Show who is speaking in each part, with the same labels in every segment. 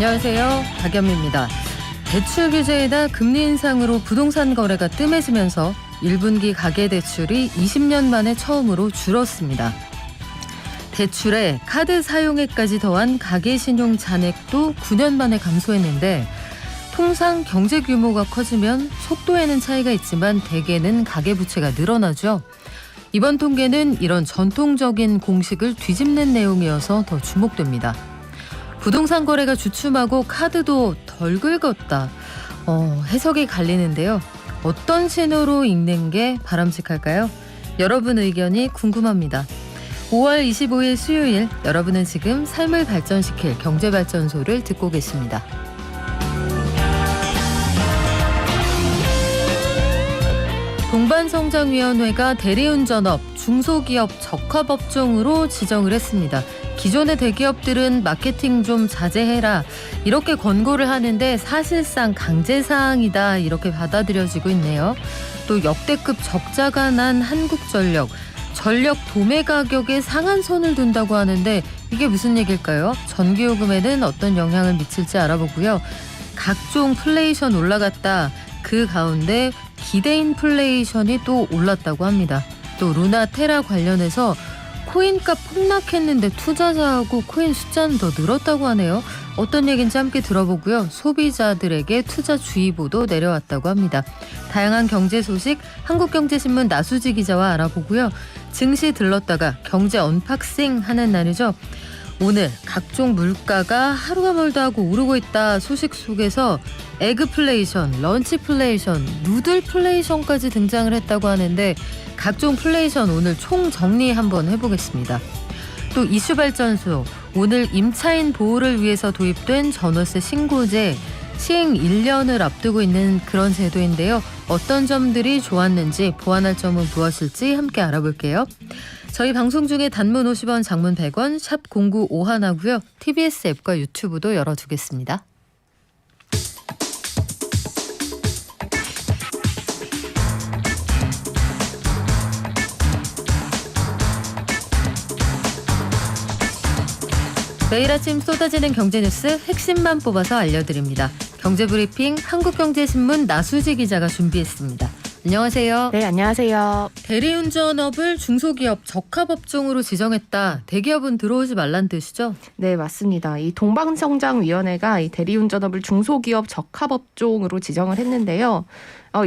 Speaker 1: 안녕하세요. 박연미입니다. 대출 규제에다 금리 인상으로 부동산 거래가 뜸해지면서 1분기 가계대출이 20년 만에 처음으로 줄었습니다. 대출에 카드 사용액까지 더한 가계신용 잔액도 9년 만에 감소했는데 통상 경제 규모가 커지면 속도에는 차이가 있지만 대개는 가계부채가 늘어나죠. 이번 통계는 이런 전통적인 공식을 뒤집는 내용이어서 더 주목됩니다. 부동산 거래가 주춤하고 카드도 덜 긁었다. 해석이 갈리는데요. 어떤 신호로 읽는 게 바람직할까요? 여러분 의견이 궁금합니다. 5월 25일 수요일, 여러분은 지금 삶을 발전시킬 경제발전소를 듣고 계십니다. 동반성장위원회가 대리운전업, 중소기업 적합업종으로 지정을 했습니다. 기존의 대기업들은 마케팅 좀 자제해라 이렇게 권고를 하는데 사실상 강제사항이다 이렇게 받아들여지고 있네요. 또 역대급 적자가 난 한국전력, 전력 도매 가격에 상한선을 둔다고 하는데 이게 무슨 얘기일까요? 전기요금에는 어떤 영향을 미칠지 알아보고요. 각종 플레이션 올라갔다. 그 가운데 기대인플레이션이 또 올랐다고 합니다. 또 루나 테라 관련해서 코인값 폭락했는데 투자자하고 코인 숫자는 더 늘었다고 하네요. 어떤 얘기인지 함께 들어보고요. 소비자들에게 투자주의보도 내려왔다고 합니다. 다양한 경제 소식 한국경제신문 나수지 기자와 알아보고요. 증시 들렀다가 경제 언박싱 하는 날이죠. 오늘 각종 물가가 하루가 멀다 하고 오르고 있다 소식 속에서 에그플레이션, 런치플레이션, 누들플레이션까지 등장을 했다고 하는데 각종 플레이션 오늘 총정리 한번 해보겠습니다. 또 이슈발전소, 오늘 임차인 보호를 위해서 도입된 전월세 신고제 시행 1년을 앞두고 있는 그런 제도인데요. 어떤 점들이 좋았는지 보완할 점은 무엇일지 함께 알아볼게요. 저희 방송 중에 단문 50원, 장문 100원, 샵 0951하고요. TBS 앱과 유튜브도 열어두겠습니다. 매일 아침 쏟아지는 경제뉴스 핵심만 뽑아서 알려드립니다. 경제브리핑 한국경제신문 나수지 기자가 준비했습니다. 안녕하세요.
Speaker 2: 네, 안녕하세요.
Speaker 1: 대리운전업을 중소기업 적합업종으로 지정했다. 대기업은 들어오지 말란 뜻이죠?
Speaker 2: 네, 맞습니다. 이 동방성장위원회가 이 대리운전업을 중소기업 적합업종으로 지정을 했는데요.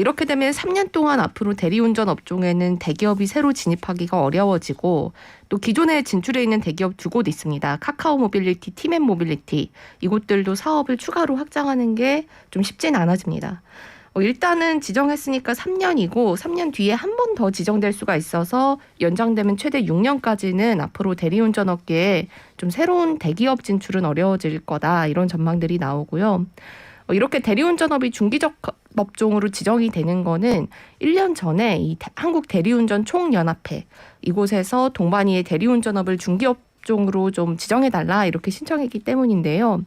Speaker 2: 이렇게 되면 3년 동안 앞으로 대리운전 업종에는 대기업이 새로 진입하기가 어려워지고 또 기존에 진출해 있는 대기업 두 곳 있습니다. 카카오 모빌리티, 티맵 모빌리티 이곳들도 사업을 추가로 확장하는 게 좀 쉽진 않아집니다. 일단은 지정했으니까 3년이고 3년 뒤에 한 번 더 지정될 수가 있어서 연장되면 최대 6년까지는 앞으로 대리운전 업계에 좀 새로운 대기업 진출은 어려워질 거다 이런 전망들이 나오고요. 이렇게 대리운전업이 중기적 업종으로 지정이 되는 거는 1년 전에 이 한국 대리운전 총연합회 이곳에서 동반이의 대리운전업을 중기업종으로 좀 지정해달라 이렇게 신청했기 때문인데요.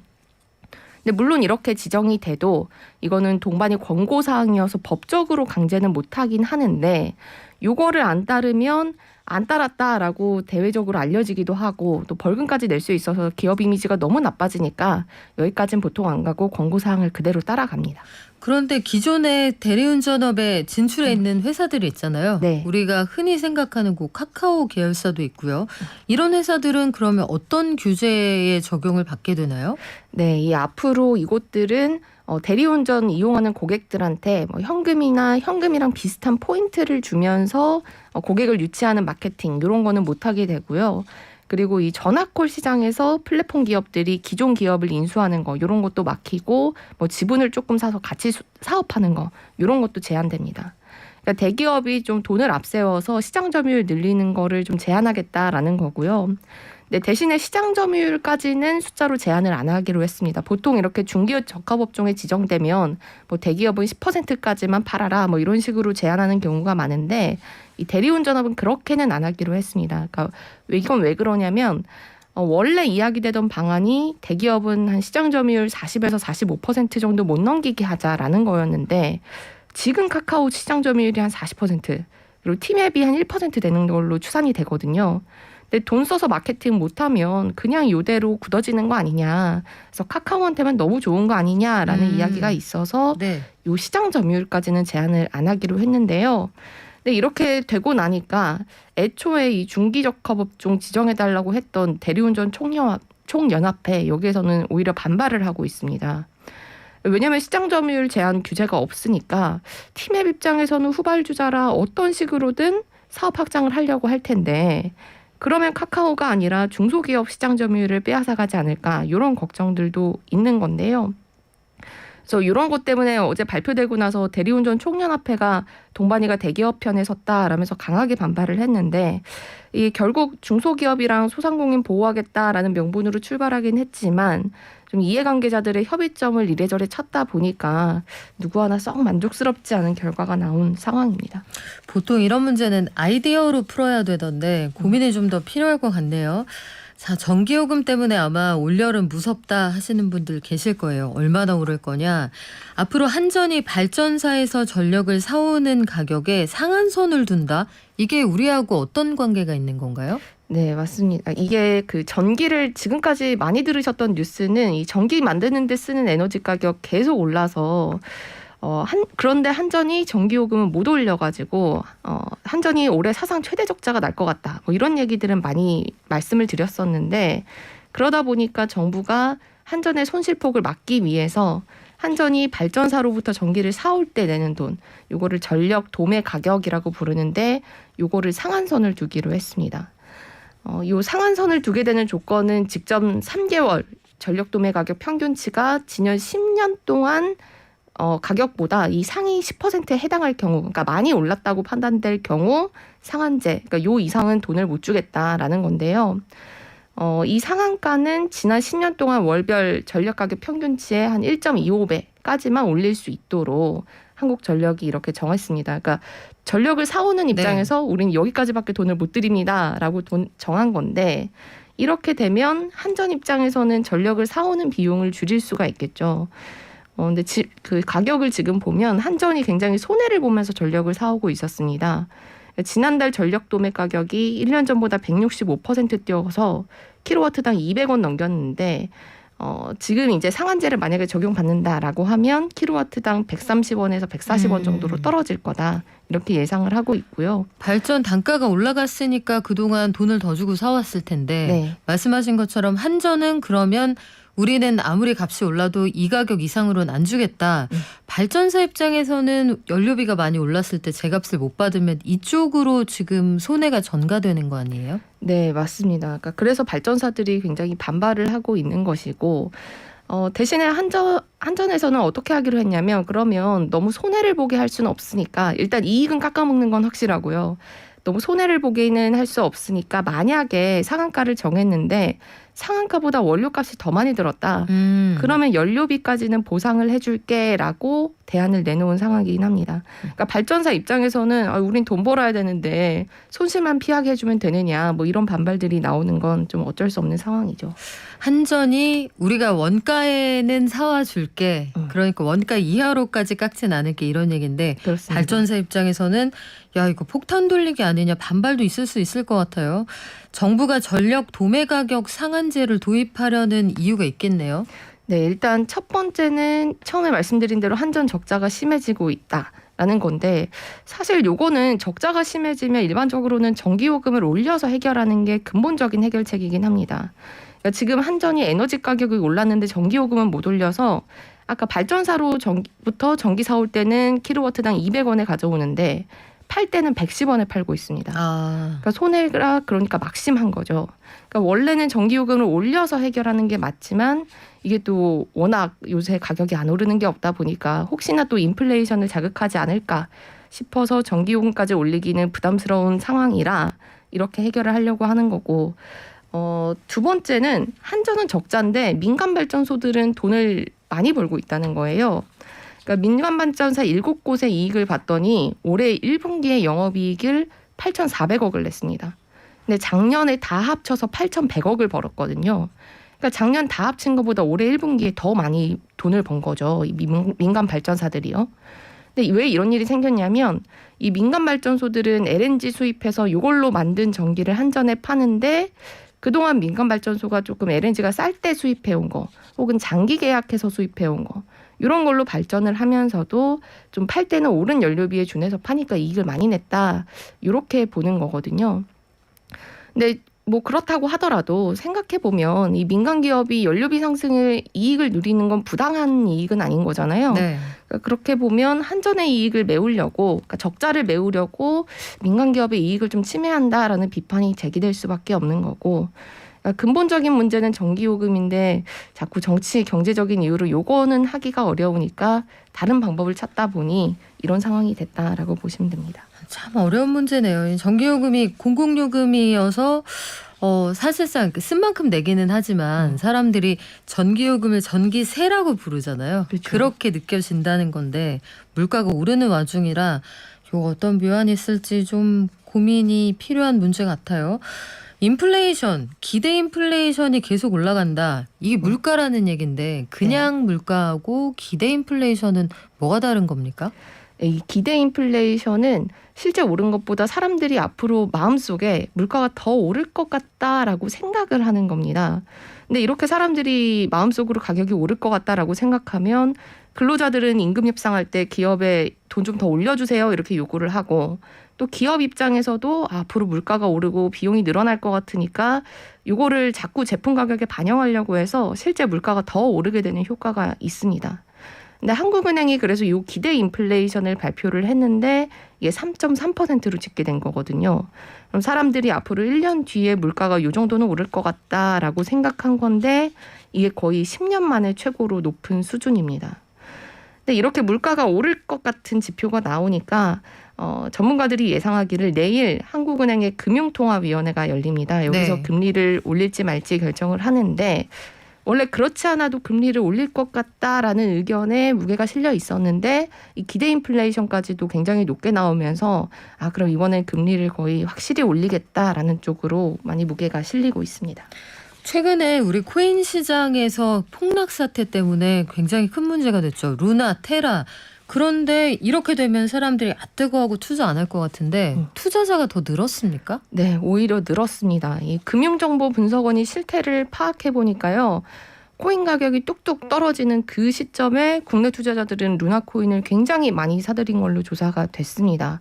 Speaker 2: 근데 물론 이렇게 지정이 돼도 이거는 동반이 권고사항이어서 법적으로 강제는 못하긴 하는데 요거를 안 따르면 안 따랐다라고 대외적으로 알려지기도 하고 또 벌금까지 낼 수 있어서 기업 이미지가 너무 나빠지니까 여기까지는 보통 안 가고 권고사항을 그대로 따라갑니다.
Speaker 1: 그런데 기존의 대리운전업에 진출해 있는 회사들이 있잖아요.
Speaker 2: 네.
Speaker 1: 우리가 흔히 생각하는 카카오 계열사도 있고요. 이런 회사들은 그러면 어떤 규제에 적용을 받게 되나요?
Speaker 2: 네, 이 앞으로 이곳들은 대리운전 이용하는 고객들한테 현금이나 현금이랑 비슷한 포인트를 주면서 고객을 유치하는 마케팅 이런 거는 못하게 되고요. 그리고 이 전화콜 시장에서 플랫폼 기업들이 기존 기업을 인수하는 거 이런 것도 막히고 지분을 조금 사서 같이 사업하는 거 이런 것도 제한됩니다. 그러니까 대기업이 좀 돈을 앞세워서 시장 점유율 늘리는 거를 좀 제한하겠다라는 거고요. 네, 대신에 시장 점유율까지는 숫자로 제한을 안 하기로 했습니다. 보통 이렇게 중기업 적합업종에 지정되면 대기업은 10%까지만 팔아라 이런 식으로 제한하는 경우가 많은데 이 대리운전업은 그렇게는 안 하기로 했습니다. 그러니까 이건 왜 그러냐면 원래 이야기되던 방안이 대기업은 한 시장 점유율 40에서 45% 정도 못 넘기게 하자라는 거였는데 지금 카카오 시장 점유율이 한 40% 그리고 티맵이 한 1% 되는 걸로 추산이 되거든요. 근데 돈 써서 마케팅 못하면 그냥 이대로 굳어지는 거 아니냐. 그래서 카카오한테만 너무 좋은 거 아니냐라는 이야기가 있어서
Speaker 1: 네.
Speaker 2: 요 시장 점유율까지는 제한을 안 하기로 했는데요. 근데 이렇게 되고 나니까 애초에 이 중기적합업종 지정해달라고 했던 대리운전 총연합회 여기에서는 오히려 반발을 하고 있습니다. 왜냐하면 시장 점유율 제한 규제가 없으니까 티맵 입장에서는 후발주자라 어떤 식으로든 사업 확장을 하려고 할 텐데 그러면 카카오가 아니라 중소기업 시장 점유율을 빼앗아가지 않을까 이런 걱정들도 있는 건데요. 그래서 이런 것 때문에 어제 발표되고 나서 대리운전 총연합회가 동반이가 대기업 편에 섰다라면서 강하게 반발을 했는데 이 결국 중소기업이랑 소상공인 보호하겠다라는 명분으로 출발하긴 했지만 좀 이해관계자들의 협의점을 이래저래 찾다 보니까 누구 하나 썩 만족스럽지 않은 결과가 나온 상황입니다.
Speaker 1: 보통 이런 문제는 아이디어로 풀어야 되던데 고민이 좀 더 필요할 것 같네요. 자, 전기요금 때문에 아마 올여름 무섭다 하시는 분들 계실 거예요. 얼마나 오를 거냐. 앞으로 한전이 발전사에서 전력을 사오는 가격에 상한선을 둔다? 이게 우리하고 어떤 관계가 있는 건가요?
Speaker 2: 네, 맞습니다. 이게 그 전기를 지금까지 많이 들으셨던 뉴스는 이 전기 만드는 데 쓰는 에너지 가격 계속 올라서 그런데 한전이 전기요금을 못 올려가지고 한전이 올해 사상 최대 적자가 날 것 같다. 뭐 이런 얘기들은 많이 말씀을 드렸었는데 그러다 보니까 정부가 한전의 손실폭을 막기 위해서 한전이 발전사로부터 전기를 사올 때 내는 돈, 요거를 전력 도매 가격이라고 부르는데 요거를 상한선을 두기로 했습니다. 요 상한선을 두게 되는 조건은 직접 3개월 전력 도매 가격 평균치가 지난 10년 동안 가격보다 이 상위 10%에 해당할 경우, 그러니까 많이 올랐다고 판단될 경우 상한제, 그러니까 요 이상은 돈을 못 주겠다라는 건데요. 이 상한가는 지난 10년 동안 월별 전력 가격 평균치의 한 1.25배까지만 올릴 수 있도록 한국전력이 이렇게 정했습니다. 그러니까 전력을 사오는 입장에서 우리는 여기까지밖에 돈을 못 드립니다라고 정한 건데 이렇게 되면 한전 입장에서는 전력을 사오는 비용을 줄일 수가 있겠죠. 근데 그 가격을 지금 보면 한전이 굉장히 손해를 보면서 전력을 사오고 있었습니다. 지난달 전력 도매 가격이 1년 전보다 165% 뛰어서 킬로와트당 200원 넘겼는데 지금 이제 상한제를 만약에 적용받는다라고 하면 킬로와트당 130원에서 140원 정도로 떨어질 거다. 이렇게 예상을 하고 있고요.
Speaker 1: 발전 단가가 올라갔으니까 그동안 돈을 더 주고 사왔을 텐데
Speaker 2: 네.
Speaker 1: 말씀하신 것처럼 한전은 그러면 우리는 아무리 값이 올라도 이 가격 이상으로는 안 주겠다. 발전사 입장에서는 연료비가 많이 올랐을 때 제값을 못 받으면 이쪽으로 지금 손해가 전가되는 거 아니에요?
Speaker 2: 네, 맞습니다. 그러니까 그래서 발전사들이 굉장히 반발을 하고 있는 것이고 대신에 한전에서는 어떻게 하기로 했냐면 그러면 너무 손해를 보게 할 수는 없으니까 일단 이익은 깎아먹는 건 확실하고요. 너무 손해를 보기는 할 수 없으니까 만약에 상한가를 정했는데 상한가보다 원료값이 더 많이 들었다. 그러면 연료비까지는 보상을 해줄게라고 대안을 내놓은 상황이긴 합니다. 그러니까 발전사 입장에서는 우린 돈 벌어야 되는데 손실만 피하게 해주면 되느냐 뭐 이런 반발들이 나오는 건 좀 어쩔 수 없는 상황이죠.
Speaker 1: 한전이 우리가 원가에는 사와 줄게. 그러니까 원가 이하로까지 깎진 않을게 이런 얘기인데
Speaker 2: 그렇습니다.
Speaker 1: 발전사 입장에서는 야 이거 폭탄 돌리기 아니냐 반발도 있을 수 있을 것 같아요. 정부가 전력 도매 가격 상한제를 도입하려는 이유가 있겠네요.
Speaker 2: 네, 일단 첫 번째는 처음에 말씀드린 대로 한전 적자가 심해지고 있다라는 건데 사실 요거는 적자가 심해지면 일반적으로는 전기요금을 올려서 해결하는 게 근본적인 해결책이긴 합니다. 그러니까 지금 한전이 에너지 가격이 올랐는데 전기요금은 못 올려서 아까 발전사로부터 전기 사올 때는 킬로와트당 200원에 가져오는데 팔 때는 110원에 팔고 있습니다. 그러니까 손해가 그러니까 막심한 거죠. 그러니까 원래는 전기요금을 올려서 해결하는 게 맞지만 이게 또 워낙 요새 가격이 안 오르는 게 없다 보니까 혹시나 또 인플레이션을 자극하지 않을까 싶어서 전기요금까지 올리기는 부담스러운 상황이라 이렇게 해결을 하려고 하는 거고 두 번째는 한전은 적자인데 민간 발전소들은 돈을 많이 벌고 있다는 거예요. 그러니까 민간 발전사 7곳의 이익을 봤더니 올해 1분기에 영업이익을 8,400억을 냈습니다. 근데 작년에 다 합쳐서 8,100억을 벌었거든요. 그러니까 작년 다 합친 것보다 올해 1분기에 더 많이 돈을 번 거죠. 이 민간 발전사들이요. 근데 왜 이런 일이 생겼냐면 이 민간 발전소들은 LNG 수입해서 이걸로 만든 전기를 한전에 파는데 그동안 민간 발전소가 조금 LNG가 쌀 때 수입해온 거 혹은 장기 계약해서 수입해온 거 이런 걸로 발전을 하면서도 좀 팔 때는 오른 연료비에 준해서 파니까 이익을 많이 냈다. 이렇게 보는 거거든요. 근데 뭐 그렇다고 하더라도 생각해 보면 이 민간 기업이 연료비 상승을 이익을 누리는 건 부당한 이익은 아닌 거잖아요.
Speaker 1: 네.
Speaker 2: 그러니까 그렇게 보면 한전의 이익을 메우려고, 그러니까 적자를 메우려고 민간 기업의 이익을 좀 침해한다라는 비판이 제기될 수밖에 없는 거고. 그러니까 근본적인 문제는 전기요금인데 자꾸 정치 경제적인 이유로 요거는 하기가 어려우니까 다른 방법을 찾다 보니 이런 상황이 됐다라고 보시면 됩니다.
Speaker 1: 참 어려운 문제네요. 이 전기요금이 공공요금이어서 사실상 쓴 만큼 내기는 하지만 사람들이 전기요금을 전기세라고 부르잖아요.
Speaker 2: 그렇죠.
Speaker 1: 그렇게 느껴진다는 건데 물가가 오르는 와중이라 요 어떤 묘안이 있을지 좀 고민이 필요한 문제 같아요. 인플레이션, 기대 인플레이션이 계속 올라간다. 이게 물가라는 얘기인데 그냥 물가하고 기대 인플레이션은 뭐가 다른 겁니까?
Speaker 2: 이 기대 인플레이션은 실제 오른 것보다 사람들이 앞으로 마음속에 물가가 더 오를 것 같다라고 생각을 하는 겁니다. 근데 이렇게 사람들이 마음속으로 가격이 오를 것 같다라고 생각하면 근로자들은 임금 협상할 때 기업에 돈 좀 더 올려주세요 이렇게 요구를 하고 또 기업 입장에서도 앞으로 물가가 오르고 비용이 늘어날 것 같으니까 요거를 자꾸 제품 가격에 반영하려고 해서 실제 물가가 더 오르게 되는 효과가 있습니다. 근데 한국은행이 그래서 이 기대 인플레이션을 발표를 했는데 이게 3.3%로 집계된 거거든요. 그럼 사람들이 앞으로 1년 뒤에 물가가 이 정도는 오를 것 같다라고 생각한 건데 이게 거의 10년 만에 최고로 높은 수준입니다. 근데 이렇게 물가가 오를 것 같은 지표가 나오니까 전문가들이 예상하기를 내일 한국은행의 금융통화위원회가 열립니다. 여기서
Speaker 1: 네.
Speaker 2: 금리를 올릴지 말지 결정을 하는데 원래 그렇지 않아도 금리를 올릴 것 같다라는 의견에 무게가 실려 있었는데 이 기대 인플레이션까지도 굉장히 높게 나오면서 그럼 이번엔 금리를 거의 확실히 올리겠다라는 쪽으로 많이 무게가 실리고 있습니다.
Speaker 1: 최근에 우리 코인 시장에서 폭락 사태 때문에 굉장히 큰 문제가 됐죠. 루나, 테라. 그런데 이렇게 되면 사람들이 뜨거워하고 투자 안 할 것 같은데 투자자가 더 늘었습니까?
Speaker 2: 네, 오히려 늘었습니다. 이 금융정보분석원이 실태를 파악해 보니까요. 코인 가격이 뚝뚝 떨어지는 그 시점에 국내 투자자들은 루나 코인을 굉장히 많이 사들인 걸로 조사가 됐습니다.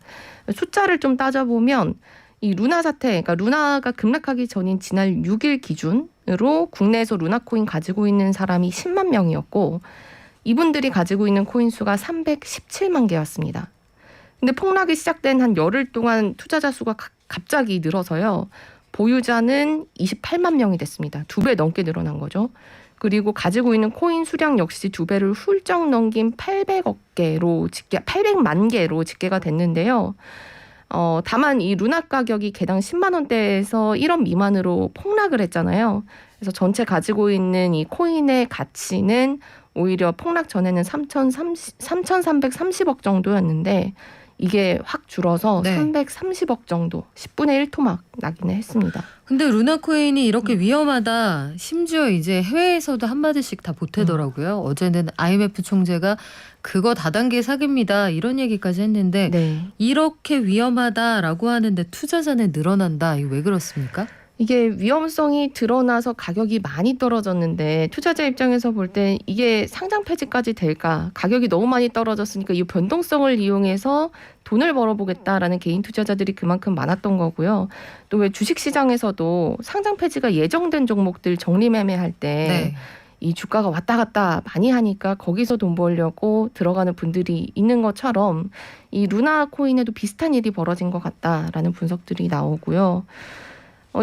Speaker 2: 숫자를 좀 따져보면 이 루나 사태, 그러니까 루나가 급락하기 전인 지난 6일 기준으로 국내에서 루나 코인 가지고 있는 사람이 10만 명이었고 이분들이 가지고 있는 코인 수가 317만 개였습니다. 근데 폭락이 시작된 한 열흘 동안 투자자 수가 갑자기 늘어서요. 보유자는 28만 명이 됐습니다. 2배 넘게 늘어난 거죠. 그리고 가지고 있는 코인 수량 역시 2배를 훌쩍 넘긴 800만 개로 집계가 됐는데요. 다만 이 루나 가격이 개당 10만 원대에서 1원 미만으로 폭락을 했잖아요. 그래서 전체 가지고 있는 이 코인의 가치는 오히려 폭락 전에는 3,330억 정도였는데 이게 확 줄어서
Speaker 1: 네.
Speaker 2: 330억 정도, 10분의 1 토막 나기는 했습니다.
Speaker 1: 근데 루나 코인이 이렇게 위험하다. 심지어 이제 해외에서도 한마디씩 다 보태더라고요. 어제는 IMF 총재가 그거 다단계 사기입니다. 이런 얘기까지 했는데
Speaker 2: 네.
Speaker 1: 이렇게 위험하다라고 하는데 투자자는 늘어난다. 이거 왜 그렇습니까?
Speaker 2: 이게 위험성이 드러나서 가격이 많이 떨어졌는데 투자자 입장에서 볼 때 이게 상장 폐지까지 될까? 가격이 너무 많이 떨어졌으니까 이 변동성을 이용해서 돈을 벌어보겠다라는 개인 투자자들이 그만큼 많았던 거고요. 또 왜 주식시장에서도 상장 폐지가 예정된 종목들 정리매매할 때 이 주가가 왔다 갔다 많이 하니까 거기서 돈 벌려고 들어가는 분들이 있는 것처럼 이 루나 코인에도 비슷한 일이 벌어진 것 같다라는 분석들이 나오고요.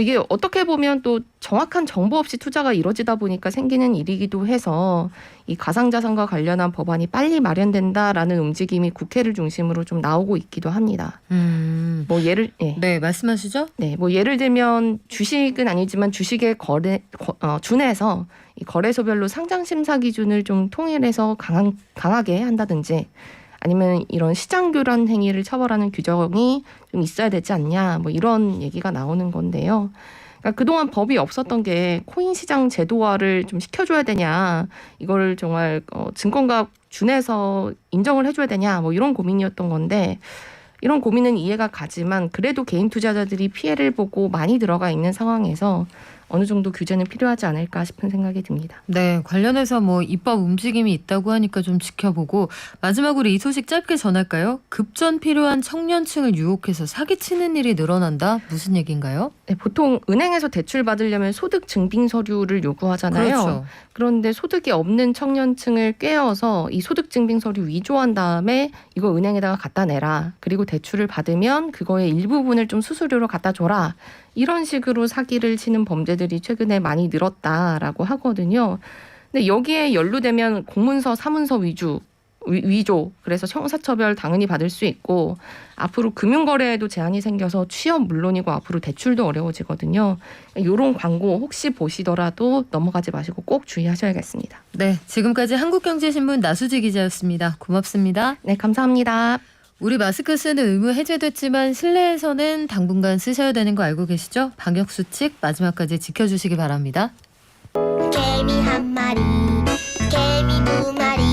Speaker 2: 이게 어떻게 보면 또 정확한 정보 없이 투자가 이루어지다 보니까 생기는 일이기도 해서 이 가상자산과 관련한 법안이 빨리 마련된다라는 움직임이 국회를 중심으로 좀 나오고 있기도 합니다.
Speaker 1: 네, 말씀하시죠?
Speaker 2: 네, 예를 들면 주식은 아니지만 주식의 준해서 이 거래소별로 상장 심사 기준을 좀 통일해서 강하게 한다든지. 아니면 이런 시장 교란 행위를 처벌하는 규정이 좀 있어야 되지 않냐 이런 얘기가 나오는 건데요. 그러니까 그동안 법이 없었던 게 코인 시장 제도화를 좀 시켜줘야 되냐 이거를 정말 증권가 준해서 인정을 해줘야 되냐 뭐 이런 고민이었던 건데 이런 고민은 이해가 가지만 그래도 개인 투자자들이 피해를 보고 많이 들어가 있는 상황에서 어느 정도 규제는 필요하지 않을까 싶은 생각이 듭니다.
Speaker 1: 네, 관련해서 뭐 입법 움직임이 있다고 하니까 좀 지켜보고 마지막으로 이 소식 짧게 전할까요? 급전 필요한 청년층을 유혹해서 사기치는 일이 늘어난다? 무슨 얘기인가요?
Speaker 2: 네, 보통 은행에서 대출 받으려면 소득 증빙 서류를 요구하잖아요.
Speaker 1: 그렇죠.
Speaker 2: 그런데 소득이 없는 청년층을 꿰어서 이 소득 증빙 서류 위조한 다음에 이거 은행에다가 갖다 내라. 그리고 대출을 받으면 그거의 일부분을 좀 수수료로 갖다 줘라. 이런 식으로 사기를 치는 범죄들이 최근에 많이 늘었다라고 하거든요. 근데 여기에 연루되면 공문서, 사문서 위조, 그래서 형사처벌 당연히 받을 수 있고 앞으로 금융거래에도 제한이 생겨서 취업 물론이고 앞으로 대출도 어려워지거든요. 이런 광고 혹시 보시더라도 넘어가지 마시고 꼭 주의하셔야겠습니다.
Speaker 1: 네, 지금까지 한국경제신문 나수지 기자였습니다. 고맙습니다.
Speaker 2: 네, 감사합니다.
Speaker 1: 우리 마스크 쓰는 의무 해제됐지만 실내에서는 당분간 쓰셔야 되는 거 알고 계시죠? 방역수칙 마지막까지 지켜주시기 바랍니다.
Speaker 3: 개미 한 마리, 개미 두 마리,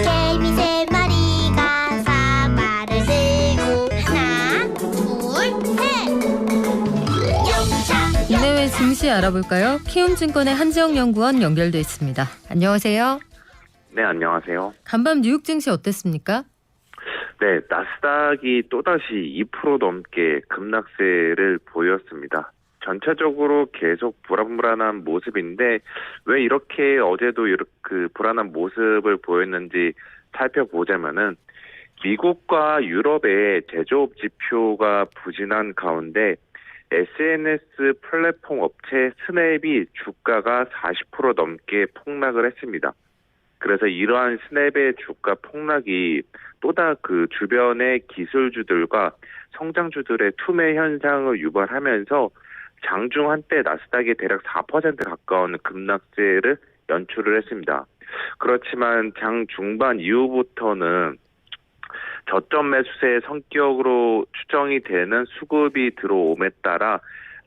Speaker 3: 개미 세 마리가 사과를 들고 하나, 둘, 셋. 영차,
Speaker 1: 국내외 증시 알아볼까요? 키움증권의 한지영 연구원 연결돼 있습니다. 안녕하세요.
Speaker 4: 네, 안녕하세요.
Speaker 1: 간밤 뉴욕 증시 어땠습니까?
Speaker 4: 네, 나스닥이 또다시 2% 넘게 급락세를 보였습니다. 전체적으로 계속 불안불안한 모습인데 왜 이렇게 어제도 이렇게 불안한 모습을 보였는지 살펴보자면은 미국과 유럽의 제조업 지표가 부진한 가운데 SNS 플랫폼 업체 스냅이 주가가 40% 넘게 폭락을 했습니다. 그래서 이러한 스냅의 주가 폭락이 또다 그 주변의 기술주들과 성장주들의 투매 현상을 유발하면서 장중 한때 나스닥이 대략 4% 가까운 급락세를 연출을 했습니다. 그렇지만 장 중반 이후부터는 저점 매수세의 성격으로 추정이 되는 수급이 들어옴에 따라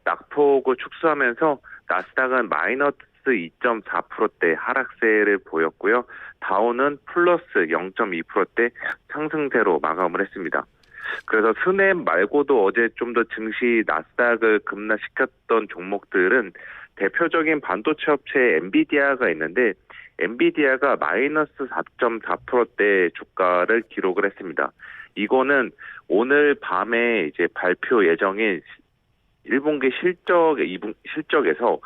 Speaker 4: 낙폭을 축소하면서 나스닥은 마이너스 2.4%대 하락세를 보였고요. 다우는 플러스 0.2%대 상승세로 마감을 했습니다. 그래서 스냅 말고도 어제 좀 더 증시 나스닥을 급락시켰던 종목들은 대표적인 반도체 업체 엔비디아가 있는데 엔비디아가 마이너스 4.4%대 주가를 기록을 했습니다. 이거는 오늘 밤에 이제 발표 예정인 1분기 실적에서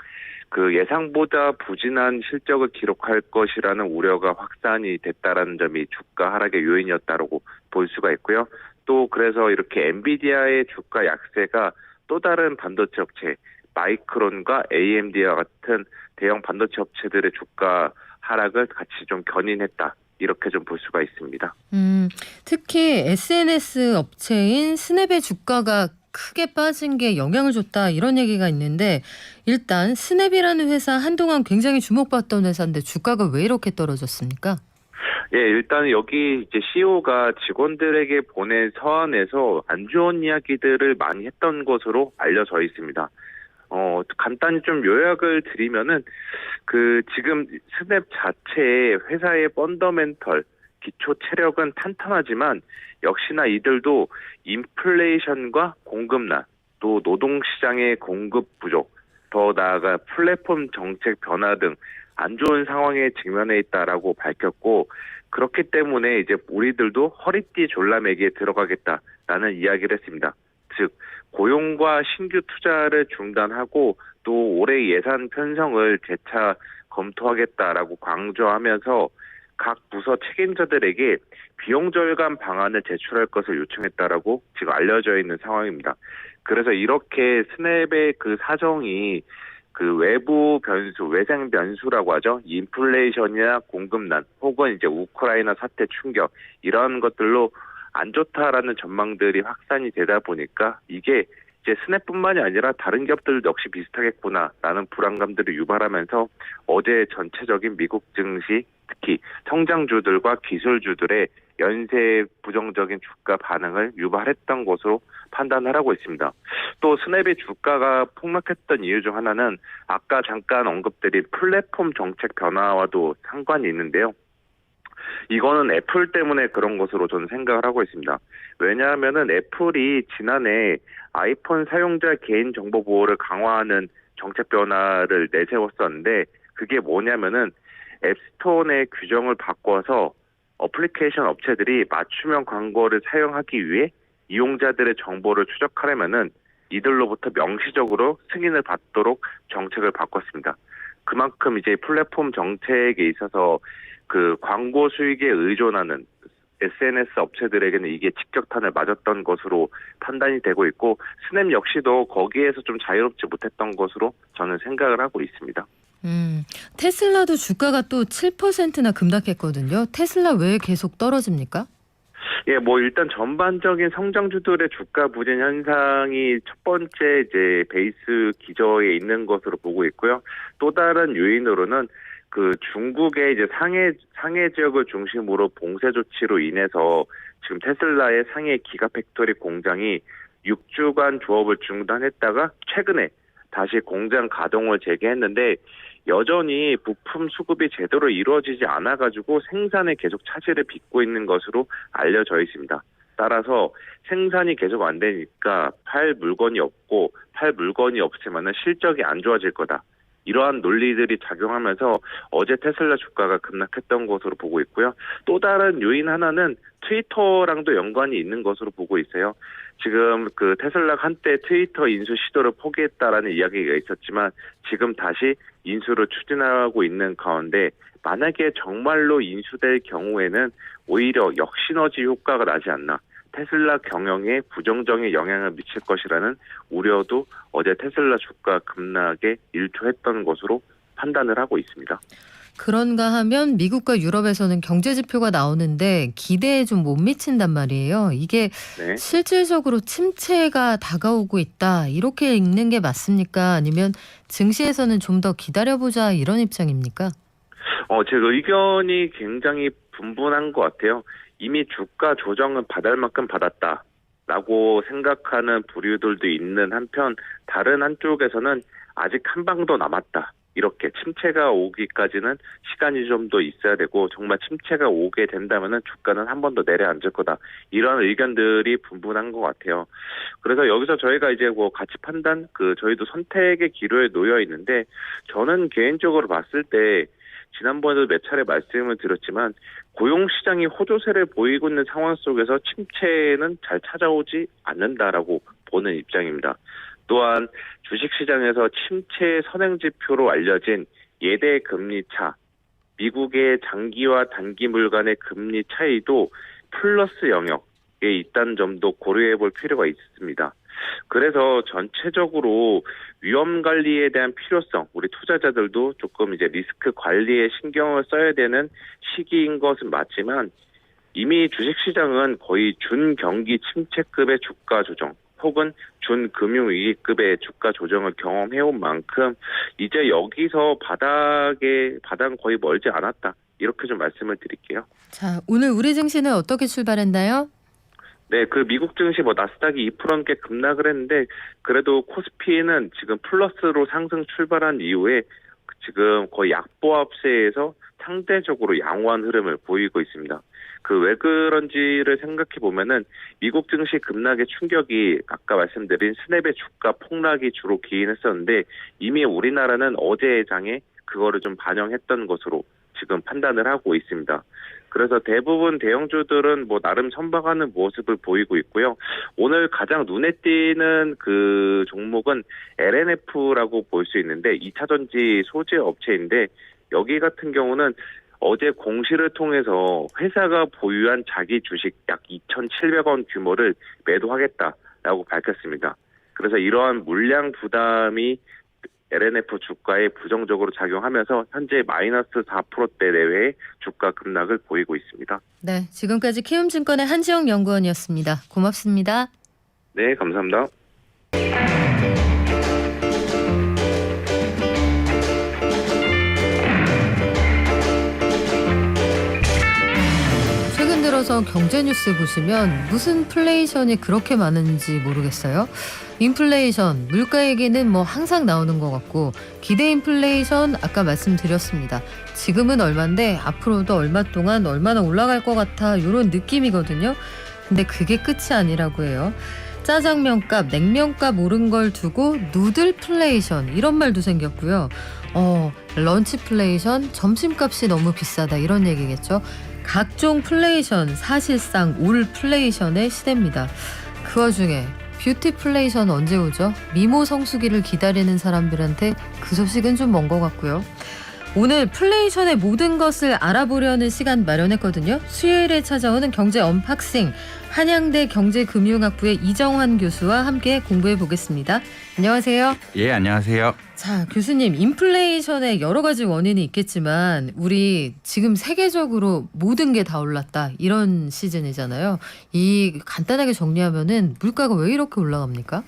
Speaker 4: 그 예상보다 부진한 실적을 기록할 것이라는 우려가 확산이 됐다라는 점이 주가 하락의 요인이었다라고 볼 수가 있고요. 또 그래서 이렇게 엔비디아의 주가 약세가 또 다른 반도체 업체 마이크론과 AMD와 같은 대형 반도체 업체들의 주가 하락을 같이 좀 견인했다. 이렇게 좀 볼 수가 있습니다.
Speaker 1: 특히 SNS 업체인 스냅의 주가가 크게 빠진 게 영향을 줬다 이런 얘기가 있는데 일단 스냅이라는 회사 한동안 굉장히 주목받던 회사인데 주가가 왜 이렇게 떨어졌습니까?
Speaker 4: 예, 일단 여기 이제 CEO가 직원들에게 보낸 서한에서 안 좋은 이야기들을 많이 했던 것으로 알려져 있습니다. 간단히 좀 요약을 드리면은 지금 스냅 자체의 회사의 펀더멘털 기초 체력은 탄탄하지만 역시나 이들도 인플레이션과 공급난, 또 노동시장의 공급 부족, 더 나아가 플랫폼 정책 변화 등 안 좋은 상황에 직면해 있다라고 밝혔고 그렇기 때문에 이제 우리들도 허리띠 졸라매기에 들어가겠다라는 이야기를 했습니다. 즉 고용과 신규 투자를 중단하고 또 올해 예산 편성을 재차 검토하겠다라고 강조하면서 각 부서 책임자들에게 비용 절감 방안을 제출할 것을 요청했다라고 지금 알려져 있는 상황입니다. 그래서 이렇게 스냅의 그 사정이 그 외부 변수, 외생 변수라고 하죠. 인플레이션이나 공급난 혹은 이제 우크라이나 사태 충격 이런 것들로 안 좋다라는 전망들이 확산이 되다 보니까 이게 이제 스냅뿐만이 아니라 다른 기업들 역시 비슷하겠구나라는 불안감들을 유발하면서 어제 전체적인 미국 증시 특히 성장주들과 기술주들의 연쇄 부정적인 주가 반응을 유발했던 것으로 판단을 하고 있습니다. 또 스냅의 주가가 폭락했던 이유 중 하나는 아까 잠깐 언급드린 플랫폼 정책 변화와도 상관이 있는데요. 이거는 애플 때문에 그런 것으로 저는 생각을 하고 있습니다. 왜냐하면은 애플이 지난해 아이폰 사용자 개인정보 보호를 강화하는 정책 변화를 내세웠었는데 그게 뭐냐면은 앱스토어 내 규정을 바꿔서 어플리케이션 업체들이 맞춤형 광고를 사용하기 위해 이용자들의 정보를 추적하려면은 이들로부터 명시적으로 승인을 받도록 정책을 바꿨습니다. 그만큼 이제 플랫폼 정책에 있어서 그 광고 수익에 의존하는 SNS 업체들에게는 이게 직격탄을 맞았던 것으로 판단이 되고 있고 스냅 역시도 거기에서 좀 자유롭지 못했던 것으로 저는 생각을 하고 있습니다.
Speaker 1: 테슬라도 주가가 또 7%나 급락했거든요. 테슬라 왜 계속 떨어집니까?
Speaker 4: 예, 뭐 일단 전반적인 성장주들의 주가 부진 현상이 첫 번째 이제 베이스 기저에 있는 것으로 보고 있고요. 또 다른 요인으로는 그 중국의 이제 상해 지역을 중심으로 봉쇄 조치로 인해서 지금 테슬라의 상해 기가팩토리 공장이 6주간 조업을 중단했다가 최근에 다시 공장 가동을 재개했는데 여전히 부품 수급이 제대로 이루어지지 않아가지고 생산에 계속 차질을 빚고 있는 것으로 알려져 있습니다. 따라서 생산이 계속 안 되니까 팔 물건이 없고 팔 물건이 없으면 실적이 안 좋아질 거다. 이러한 논리들이 작용하면서 어제 테슬라 주가가 급락했던 것으로 보고 있고요. 또 다른 요인 하나는 트위터랑도 연관이 있는 것으로 보고 있어요. 지금 그 테슬라가 한때 트위터 인수 시도를 포기했다라는 이야기가 있었지만 지금 다시 인수를 추진하고 있는 가운데 만약에 정말로 인수될 경우에는 오히려 역시너지 효과가 나지 않나. 테슬라 경영에 부정적인 영향을 미칠 것이라는 우려도 어제 테슬라 주가 급락에 일조했던 것으로 판단을 하고 있습니다.
Speaker 1: 그런가 하면 미국과 유럽에서는 경제 지표가 나오는데 기대에 좀 못 미친단 말이에요. 이게
Speaker 4: 네.
Speaker 1: 실질적으로 침체가 다가오고 있다. 이렇게 읽는 게 맞습니까? 아니면 증시에서는 좀 더 기다려보자 이런 입장입니까?
Speaker 4: 제 의견이 굉장히 분분한 것 같아요. 이미 주가 조정은 받을 만큼 받았다라고 생각하는 부류들도 있는 한편 다른 한쪽에서는 아직 한 방 더 남았다. 이렇게 침체가 오기까지는 시간이 좀 더 있어야 되고 정말 침체가 오게 된다면은 주가는 한 번 더 내려앉을 거다. 이런 의견들이 분분한 것 같아요. 그래서 여기서 저희가 이제 뭐 가치 판단 저희도 선택의 기로에 놓여 있는데 저는 개인적으로 봤을 때 지난번에도 몇 차례 말씀을 드렸지만 고용시장이 호조세를 보이고 있는 상황 속에서 침체는 잘 찾아오지 않는다라고 보는 입장입니다. 또한 주식시장에서 침체 선행지표로 알려진 예대 금리 차, 미국의 장기와 단기 물간의 금리 차이도 플러스 영역에 있다는 점도 고려해 볼 필요가 있습니다. 그래서 전체적으로 위험 관리에 대한 필요성, 우리 투자자들도 조금 이제 리스크 관리에 신경을 써야 되는 시기인 것은 맞지만 이미 주식시장은 거의 준경기 침체급의 주가 조정 혹은 준금융위기급의 주가 조정을 경험해온 만큼 이제 여기서 바닥은 거의 멀지 않았다. 이렇게 좀 말씀을 드릴게요.
Speaker 1: 자, 오늘 우리 증시는 어떻게 출발했나요?
Speaker 4: 네, 미국 증시 나스닥이 2% 넘게 급락을 했는데 그래도 코스피는 지금 플러스로 상승 출발한 이후에 지금 거의 약보합세에서 상대적으로 양호한 흐름을 보이고 있습니다. 왜 그런지를 생각해 보면은 미국 증시 급락의 충격이 아까 말씀드린 스냅의 주가 폭락이 주로 기인했었는데 이미 우리나라는 어제의 장에 그거를 좀 반영했던 것으로 지금 판단을 하고 있습니다. 그래서 대부분 대형주들은 나름 선방하는 모습을 보이고 있고요. 오늘 가장 눈에 띄는 종목은 LNF라고 볼 수 있는데 2차전지 소재 업체인데 여기 같은 경우는 어제 공시를 통해서 회사가 보유한 자기 주식 약 2,700원 규모를 매도하겠다라고 밝혔습니다. 그래서 이러한 물량 부담이 LNF 주가에 부정적으로 작용하면서 현재 마이너스 4%대 내외의 주가 급락을 보이고 있습니다.
Speaker 1: 네, 지금까지 키움증권의 한지영 연구원이었습니다. 고맙습니다.
Speaker 4: 네, 감사합니다.
Speaker 1: 들어서 경제 뉴스 보시면 무슨 인플레이션이 그렇게 많은지 모르겠어요. 인플레이션, 물가 얘기는 뭐 항상 나오는 것 같고 기대 인플레이션 아까 말씀드렸습니다. 지금은 얼마인데 앞으로도 얼마 동안 얼마나 올라갈 것 같아 이런 느낌이거든요. 근데 그게 끝이 아니라고 해요. 짜장면값, 냉면값 오른 걸 두고 누들플레이션 이런 말도 생겼고요. 런치플레이션, 점심값이 너무 비싸다 이런 얘기겠죠. 각종 플레이션, 사실상 올플레이션의 시대입니다. 그 와중에 뷰티플레이션 언제 오죠? 미모 성수기를 기다리는 사람들한테 그 소식은 좀 먼 것 같고요. 오늘 플레이션의 모든 것을 알아보려는 시간 마련했거든요. 수요일에 찾아오는 경제 언박싱, 한양대 경제금융학부의 이정환 교수와 함께 공부해 보겠습니다. 안녕하세요.
Speaker 5: 예, 안녕하세요.
Speaker 1: 자, 교수님, 인플레이션의 여러 가지 원인이 있겠지만 우리 지금 세계적으로 모든 게 다 올랐다 이런 시즌이잖아요. 이 간단하게 정리하면은 물가가 왜 이렇게 올라갑니까?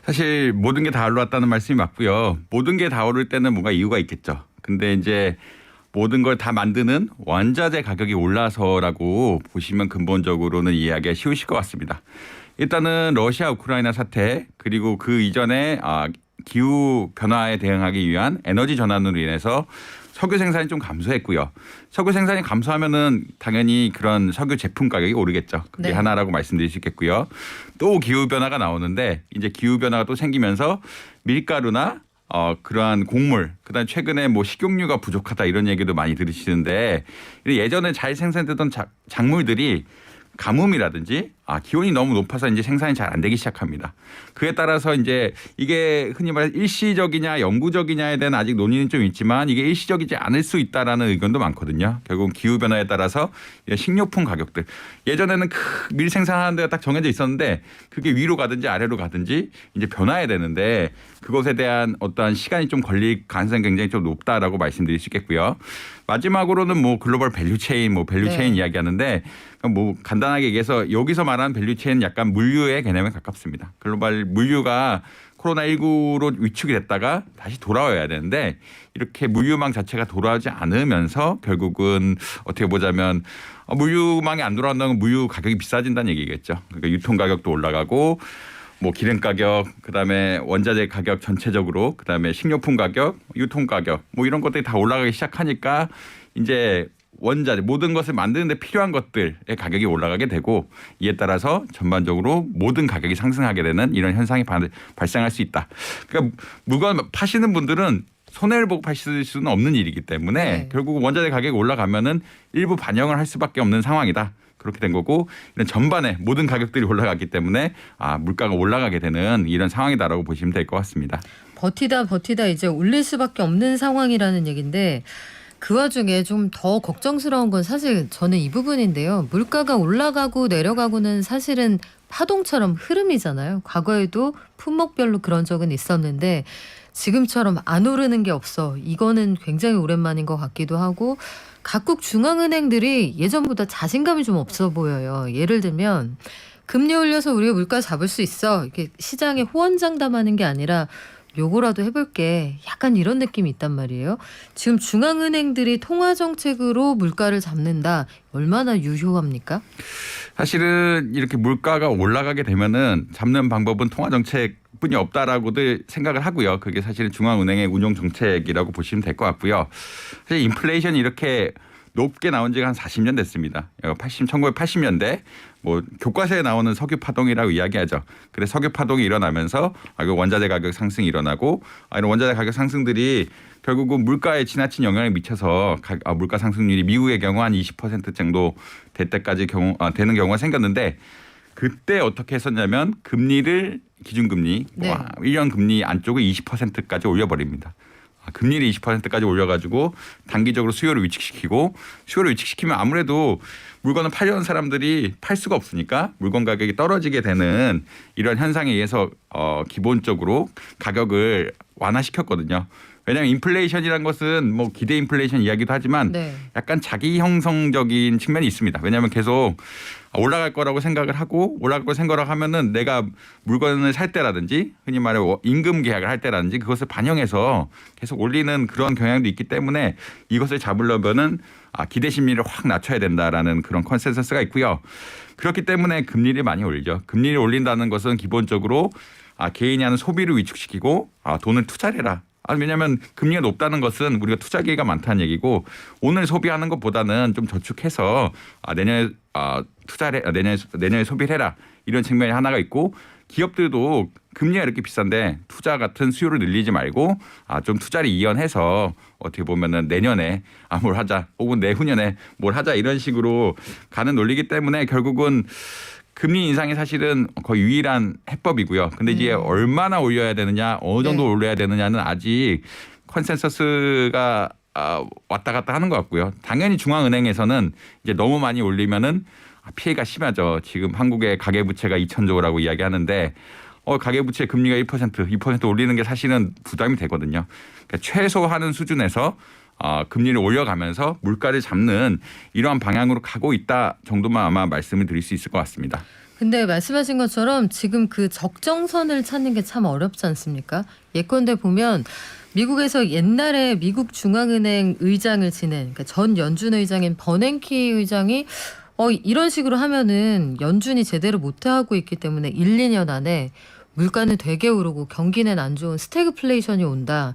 Speaker 5: 사실 모든 게 다 올랐다는 말씀이 맞고요. 모든 게 다 오를 때는 뭔가 이유가 있겠죠. 근데 이제 모든 걸 다 만드는 원자재 가격이 올라서라고 보시면 근본적으로는 이해하기가 쉬우실 것 같습니다. 일단은 러시아 우크라이나 사태 그리고 그 이전에 기후 변화에 대응하기 위한 에너지 전환으로 인해서 석유 생산이 좀 감소했고요. 석유 생산이 감소하면은 당연히 그런 석유 제품 가격이 오르겠죠. 그게
Speaker 1: 네.
Speaker 5: 하나라고 말씀드릴 수 있겠고요. 또 기후 변화가 나오는데 이제 기후 변화가 또 생기면서 밀가루나 그러한 곡물, 그다음 최근에 뭐 식용유가 부족하다 이런 얘기도 많이 들으시는데 예전에 잘 생산되던 작물들이 가뭄이라든지 기온이 너무 높아서 이제 생산이 잘 안 되기 시작합니다. 그에 따라서 이제 이게 흔히 말해 일시적이냐 영구적이냐에 대한 아직 논의는 좀 있지만 이게 일시적이지 않을 수 있다라는 의견도 많거든요. 결국 기후 변화에 따라서 식료품 가격들 예전에는 밀 생산하는 데가 딱 정해져 있었는데 그게 위로 가든지 아래로 가든지 이제 변화해야 되는데 그것에 대한 어떠한 시간이 좀 걸릴 가능성이 굉장히 좀 높다라고 말씀드릴 수 있겠고요. 마지막으로는 뭐 글로벌 밸류체인, 밸류체인
Speaker 1: 네.
Speaker 5: 이야기하는데 뭐 간단하게 얘기해서 여기서 말하는 밸류체인은 약간 물류의 개념에 가깝습니다. 글로벌 물류가 코로나19로 위축이 됐다가 다시 돌아와야 되는데 이렇게 물류망 자체가 돌아오지 않으면서 결국은 어떻게 보자면 물류망이 안 돌아온다는 건 물류 가격이 비싸진다는 얘기겠죠. 그러니까 유통 가격도 올라가고 뭐 기름 가격, 그다음에 원자재 가격 전체적으로, 그다음에 식료품 가격, 유통 가격 뭐 이런 것들이 다 올라가기 시작하니까 이제 원자재 모든 것을 만드는 데 필요한 것들의 가격이 올라가게 되고 이에 따라서 전반적으로 모든 가격이 상승하게 되는 이런 현상이 발생할 수 있다. 그러니까 물건 파시는 분들은 손해를 보고 파실 수는 없는 일이기 때문에
Speaker 1: 네.
Speaker 5: 결국 원자재 가격이 올라가면은 일부 반영을 할 수밖에 없는 상황이다. 그렇게 된 거고 이런 전반에 모든 가격들이 올라갔기 때문에 물가가 올라가게 되는 이런 상황이다라고 보시면 될 것 같습니다.
Speaker 1: 버티다 이제 올릴 수밖에 없는 상황이라는 얘기인데 그 와중에 좀 더 걱정스러운 건 사실 저는 이 부분인데요. 물가가 올라가고 내려가고는 사실은 파동처럼 흐름이잖아요. 과거에도 품목별로 그런 적은 있었는데 지금처럼 안 오르는 게 없어. 이거는 굉장히 오랜만인 것 같기도 하고 각국 중앙은행들이 예전보다 자신감이 좀 없어 보여요. 예를 들면 금리 올려서 우리가 물가 잡을 수 있어. 이렇게 시장에 호언장담하는 게 아니라 요거라도 해볼게. 약간 이런 느낌이 있단 말이에요. 지금 중앙은행들이 통화정책으로 물가를 잡는다. 얼마나 유효합니까?
Speaker 5: 사실은 이렇게 물가가 올라가게 되면은 잡는 방법은 통화정책뿐이 없다라고들 생각을 하고요. 그게 사실은 중앙은행의 운용 정책이라고 보시면 될 것 같고요. 사실 인플레이션이 이렇게 높게 나온 지가 한 40년 됐습니다. 1980년대 뭐 교과서에 나오는 석유 파동이라고 이야기하죠. 그래 석유 파동이 일어나면서 원자재 가격 상승이 일어나고 이런 원자재 가격 상승들이 결국은 물가에 지나친 영향을 미쳐서 물가 상승률이 미국의 경우 한 20% 정도 될 때까지 되는 경우가 생겼는데 그때 어떻게 했었냐면 금리를 기준금리
Speaker 1: 네.
Speaker 5: 1년 금리 안쪽을 20%까지 올려버립니다. 금리를 20%까지 올려가지고 단기적으로 수요를 위축시키고 수요를 위축시키면 아무래도 물건을 팔려는 사람들이 팔 수가 없으니까 물건 가격이 떨어지게 되는 이런 현상에 의해서 기본적으로 가격을 완화시켰거든요. 왜냐하면 인플레이션이란 것은 뭐 기대 인플레이션 이야기도 하지만
Speaker 1: 네.
Speaker 5: 약간 자기 형성적인 측면이 있습니다. 왜냐하면 계속 올라갈 거라고 생각을 하고 올라갈 거라고 생각을 하면은 내가 물건을 살 때라든지 흔히 말해 임금 계약을 할 때라든지 그것을 반영해서 계속 올리는 그런 경향도 있기 때문에 이것을 잡으려면은 기대 심리를 확 낮춰야 된다라는 그런 컨센서스가 있고요. 그렇기 때문에 금리를 많이 올리죠. 금리를 올린다는 것은 기본적으로 개인이 하는 소비를 위축시키고 돈을 투자를 해라. 왜냐하면 금리가 높다는 것은 우리가 투자 기회가 많다는 얘기고 오늘 소비하는 것보다는 좀 저축해서 내년에 투자를 내년에 소비를 해라. 이런 측면이 하나가 있고 기업들도 금리가 이렇게 비싼데 투자 같은 수요를 늘리지 말고 좀 투자를 이연해서 어떻게 보면은 내년에 뭘 하자 혹은 내후년에 뭘 하자 이런 식으로 가는 논리이기 때문에 결국은 금리 인상이 사실은 거의 유일한 해법이고요. 근데 이제 얼마나 올려야 되느냐, 어느 정도
Speaker 1: 네.
Speaker 5: 올려야 되느냐는 아직 컨센서스가 왔다 갔다 하는 것 같고요. 당연히 중앙은행에서는 이제 너무 많이 올리면은 피해가 심하죠. 지금 한국의 가계부채가 2,000조라고 이야기하는데 가계부채 금리가 2% 올리는 게 사실은 부담이 되거든요. 그러니까 최소하는 수준에서 금리를 올려가면서 물가를 잡는 이러한 방향으로 가고 있다 정도만 아마 말씀을 드릴 수 있을 것 같습니다.
Speaker 1: 근데 말씀하신 것처럼 지금 그 적정선을 찾는 게 참 어렵지 않습니까? 예컨대 보면 미국에서 옛날에 미국 중앙은행 의장을 지낸 그러니까 전 연준 의장인 버냉키 의장이 이런 식으로 하면은 연준이 제대로 못하고 있기 때문에 1, 2년 안에 물가는 되게 오르고 경기는 안 좋은 스태그플레이션이 온다.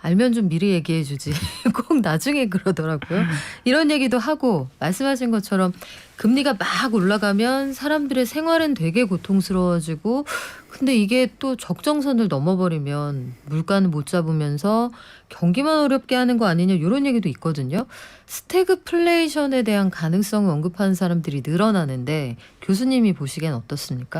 Speaker 1: 알면 좀 미리 얘기해 주지. 꼭 나중에 그러더라고요. 이런 얘기도 하고 말씀하신 것처럼 금리가 막 올라가면 사람들의 생활은 되게 고통스러워지고 근데 이게 또 적정선을 넘어버리면 물가는 못 잡으면서 경기만 어렵게 하는 거 아니냐 이런 얘기도 있거든요. 스태그플레이션에 대한 가능성을 언급하는 사람들이 늘어나는데 교수님이 보시기엔 어떻습니까?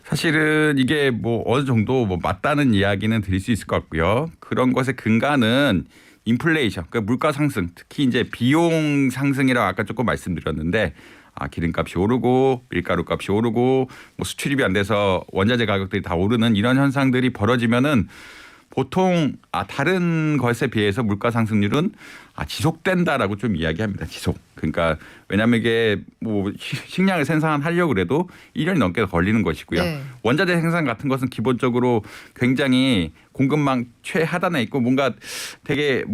Speaker 5: 사실은 이게 어느 정도 맞다는 이야기는 드릴 수 있을 것 같고요. 그런 것의 근간은 인플레이션, 그러니까 물가 상승, 특히 이제 비용 상승이라고 아까 조금 말씀드렸는데 기름값이 오르고 밀가루 값이 오르고 수출입이 안 돼서 원자재 가격들이 다 오르는 이런 현상들이 벌어지면은 보통 다른 것에 비해서 물가 상승률은 지속된다라고 좀 이야기합니다. 지속. 그러니까 왜냐하면 이게 식량을 생산하려고 그래도 1년이 넘게 걸리는 것이고요.
Speaker 1: 네.
Speaker 5: 원자재 생산 같은 것은 기본적으로 굉장히 공급망 최하단에 있고 뭔가 되게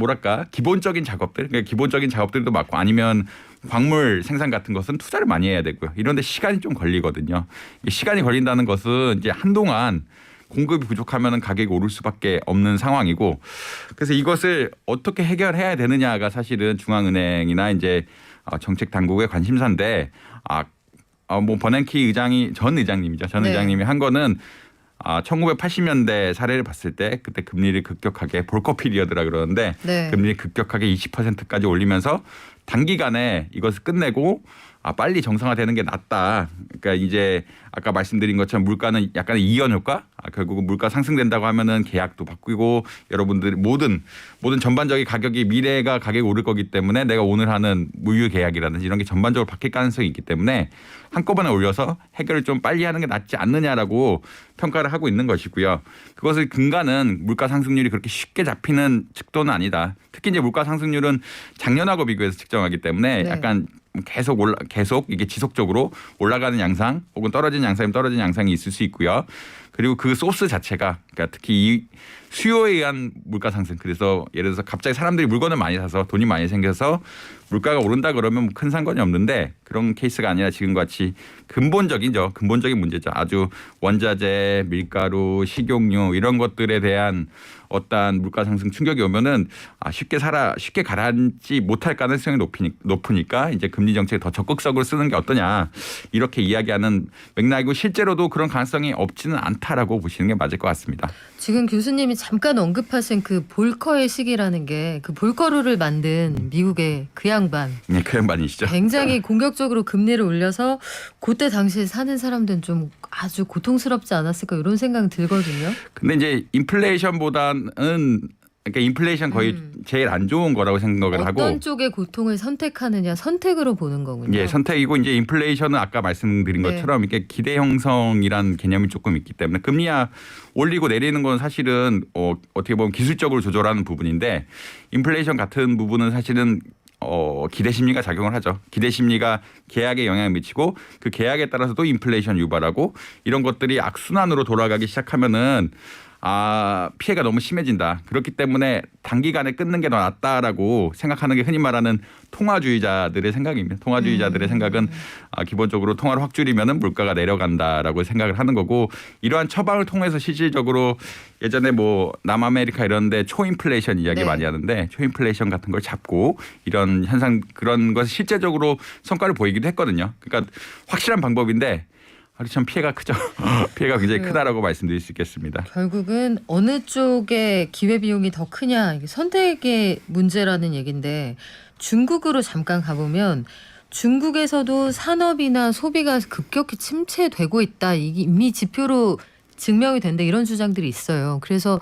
Speaker 5: 기본적인 작업들, 그러니까 기본적인 작업들도 많고 아니면 광물 생산 같은 것은 투자를 많이 해야 되고요. 이런데 시간이 좀 걸리거든요. 시간이 걸린다는 것은 이제 한동안 공급이 부족하면 가격이 오를 수밖에 없는 상황이고 그래서 이것을 어떻게 해결해야 되느냐가 사실은 중앙은행이나 이제 정책 당국의 관심사인데 버냉키 전 의장님이죠. 전
Speaker 1: 네.
Speaker 5: 의장님이 한 거는 1980년대 사례를 봤을 때 그때 금리를 급격하게 볼커 피리어드라 그러는데
Speaker 1: 네.
Speaker 5: 금리를 급격하게 20%까지 올리면서 단기간에 이것을 끝내고 빨리 정상화되는 게 낫다. 그러니까 이제 아까 말씀드린 것처럼 물가는 약간의 이연 효과. 결국은 물가 상승된다고 하면은 계약도 바뀌고 여러분들 모든 전반적인 가격이 미래가 가격이 오를 거기 때문에 내가 오늘 하는 무유 계약이라든지 이런 게 전반적으로 바뀔 가능성이 있기 때문에 한꺼번에 올려서 해결을 좀 빨리 하는 게 낫지 않느냐라고 평가를 하고 있는 것이고요. 그것을 근간은 물가 상승률이 그렇게 쉽게 잡히는 측도는 아니다. 특히 이제 물가 상승률은 작년하고 비교해서 측정하기 때문에
Speaker 1: 네.
Speaker 5: 약간 계속 이게 지속적으로 올라가는 양상 혹은 떨어지는 양상이 있을 수 있고요. 그리고 그 소스 자체가 그러니까 특히 이 수요에 의한 물가 상승. 그래서 예를 들어서 갑자기 사람들이 물건을 많이 사서 돈이 많이 생겨서 물가가 오른다 그러면 큰 상관이 없는데 그런 케이스가 아니라 지금 같이 근본적인 문제죠. 아주 원자재, 밀가루, 식용유 이런 것들에 대한 어떠한 물가 상승 충격이 오면은 쉽게 가라앉지 못할 가능성이 높으니까 이제 금리 정책을 더 적극적으로 쓰는 게 어떠냐 이렇게 이야기하는 맥락이고 실제로도 그런 가능성이 없지는 않다라고 보시는 게 맞을 것 같습니다.
Speaker 1: 지금 교수님이 잠깐 언급하신 그 볼커의 시기라는 게 그 볼커루를 만든 미국의 그 양반.
Speaker 5: 네, 그 양반이시죠.
Speaker 1: 굉장히 공격적으로 금리를 올려서 그때 당시에 사는 사람들은 좀 아주 고통스럽지 않았을까 이런 생각이 들거든요.
Speaker 5: 근데 이제 인플레이션보다는 그러니까 인플레이션 거의 제일 안 좋은 거라고 생각을 하고
Speaker 1: 어떤 쪽의 고통을 선택하느냐 선택으로 보는 거군요.
Speaker 5: 예, 선택이고 이제 인플레이션은 아까 말씀드린
Speaker 1: 네.
Speaker 5: 것처럼 이렇게 기대 형성이란 개념이 조금 있기 때문에 금리야 올리고 내리는 건 사실은 어떻게 보면 기술적으로 조절하는 부분인데 인플레이션 같은 부분은 사실은 기대 심리가 작용을 하죠. 기대 심리가 계약에 영향을 미치고 그 계약에 따라서 또 인플레이션 유발하고 이런 것들이 악순환으로 돌아가기 시작하면은 피해가 너무 심해진다. 그렇기 때문에 단기간에 끊는 게 더 낫다라고 생각하는 게 흔히 말하는 통화주의자들의 생각입니다. 통화주의자들의 생각은 기본적으로 통화를 확 줄이면은 물가가 내려간다라고 생각을 하는 거고 이러한 처방을 통해서 실질적으로 예전에 뭐 남아메리카 이런 데 초인플레이션 이야기
Speaker 1: 네.
Speaker 5: 많이 하는데 초인플레이션 같은 걸 잡고 이런 현상 그런 것을 실제적으로 성과를 보이기도 했거든요. 그러니까 확실한 방법인데 참 피해가 크죠. 피해가 굉장히 크다라고 말씀드릴 수 있겠습니다.
Speaker 1: 결국은 어느 쪽의 기회비용이 더 크냐 이게 선택의 문제라는 얘기인데 중국으로 잠깐 가보면 중국에서도 산업이나 소비가 급격히 침체되고 있다. 이게 이미 지표로 증명이 된다. 이런 주장들이 있어요. 그래서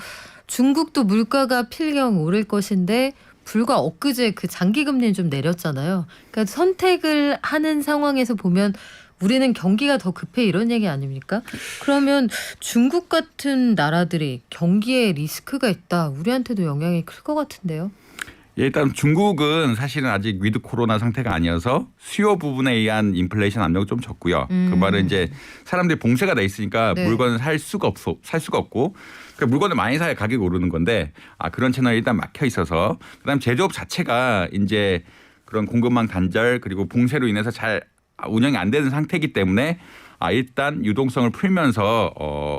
Speaker 1: 중국도 물가가 필경 오를 것인데 불과 엊그제 그 장기금리는 좀 내렸잖아요. 그러니까 선택을 하는 상황에서 보면 우리는 경기가 더 급해 이런 얘기 아닙니까? 그러면 중국 같은 나라들이 경기에 리스크가 있다. 우리한테도 영향이 클 것 같은데요.
Speaker 5: 예, 일단 중국은 사실은 아직 위드 코로나 상태가 아니어서 수요 부분에 의한 인플레이션 압력이 좀 적고요. 그 말은 이제 사람들이 봉쇄가 돼 있으니까
Speaker 1: 네.
Speaker 5: 물건을 살 수가 없고 그러니까 물건을 많이 사야 가격이 오르는 건데 그런 채널이 일단 막혀 있어서 그다음 제조업 자체가 이제 그런 공급망 단절 그리고 봉쇄로 인해서 잘 운영이 안 되는 상태이기 때문에 일단 유동성을 풀면서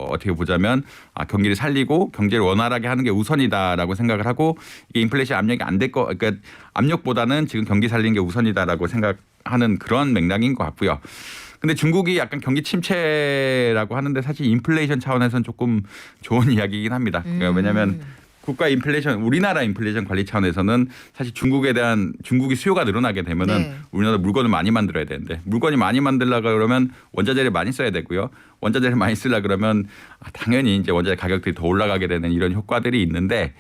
Speaker 5: 어떻게 보자면 경기를 살리고 경제를 원활하게 하는 게 우선이다라고 생각을 하고 이게 인플레이션 압력이 안 될 거 그러니까 압력보다는 지금 경기 살리는 게 우선이다라고 생각하는 그런 맥락인 것 같고요. 근데 중국이 약간 경기 침체라고 하는데 사실 인플레이션 차원에서는 조금 좋은 이야기이긴 합니다. 그러니까 왜냐하면 국가 인플레이션, 우리나라 인플레이션 관리 차원에서는 사실 중국이 수요가 늘어나게 되면은
Speaker 1: 네.
Speaker 5: 우리나라 물건을 많이 만들어야 되는데 물건이 많이 만들려고 그러면 원자재를 많이 써야 되고요. 원자재를 많이 쓰려 그러면 당연히 이제 원자재 가격들이 더 올라가게 되는 이런 효과들이 있는데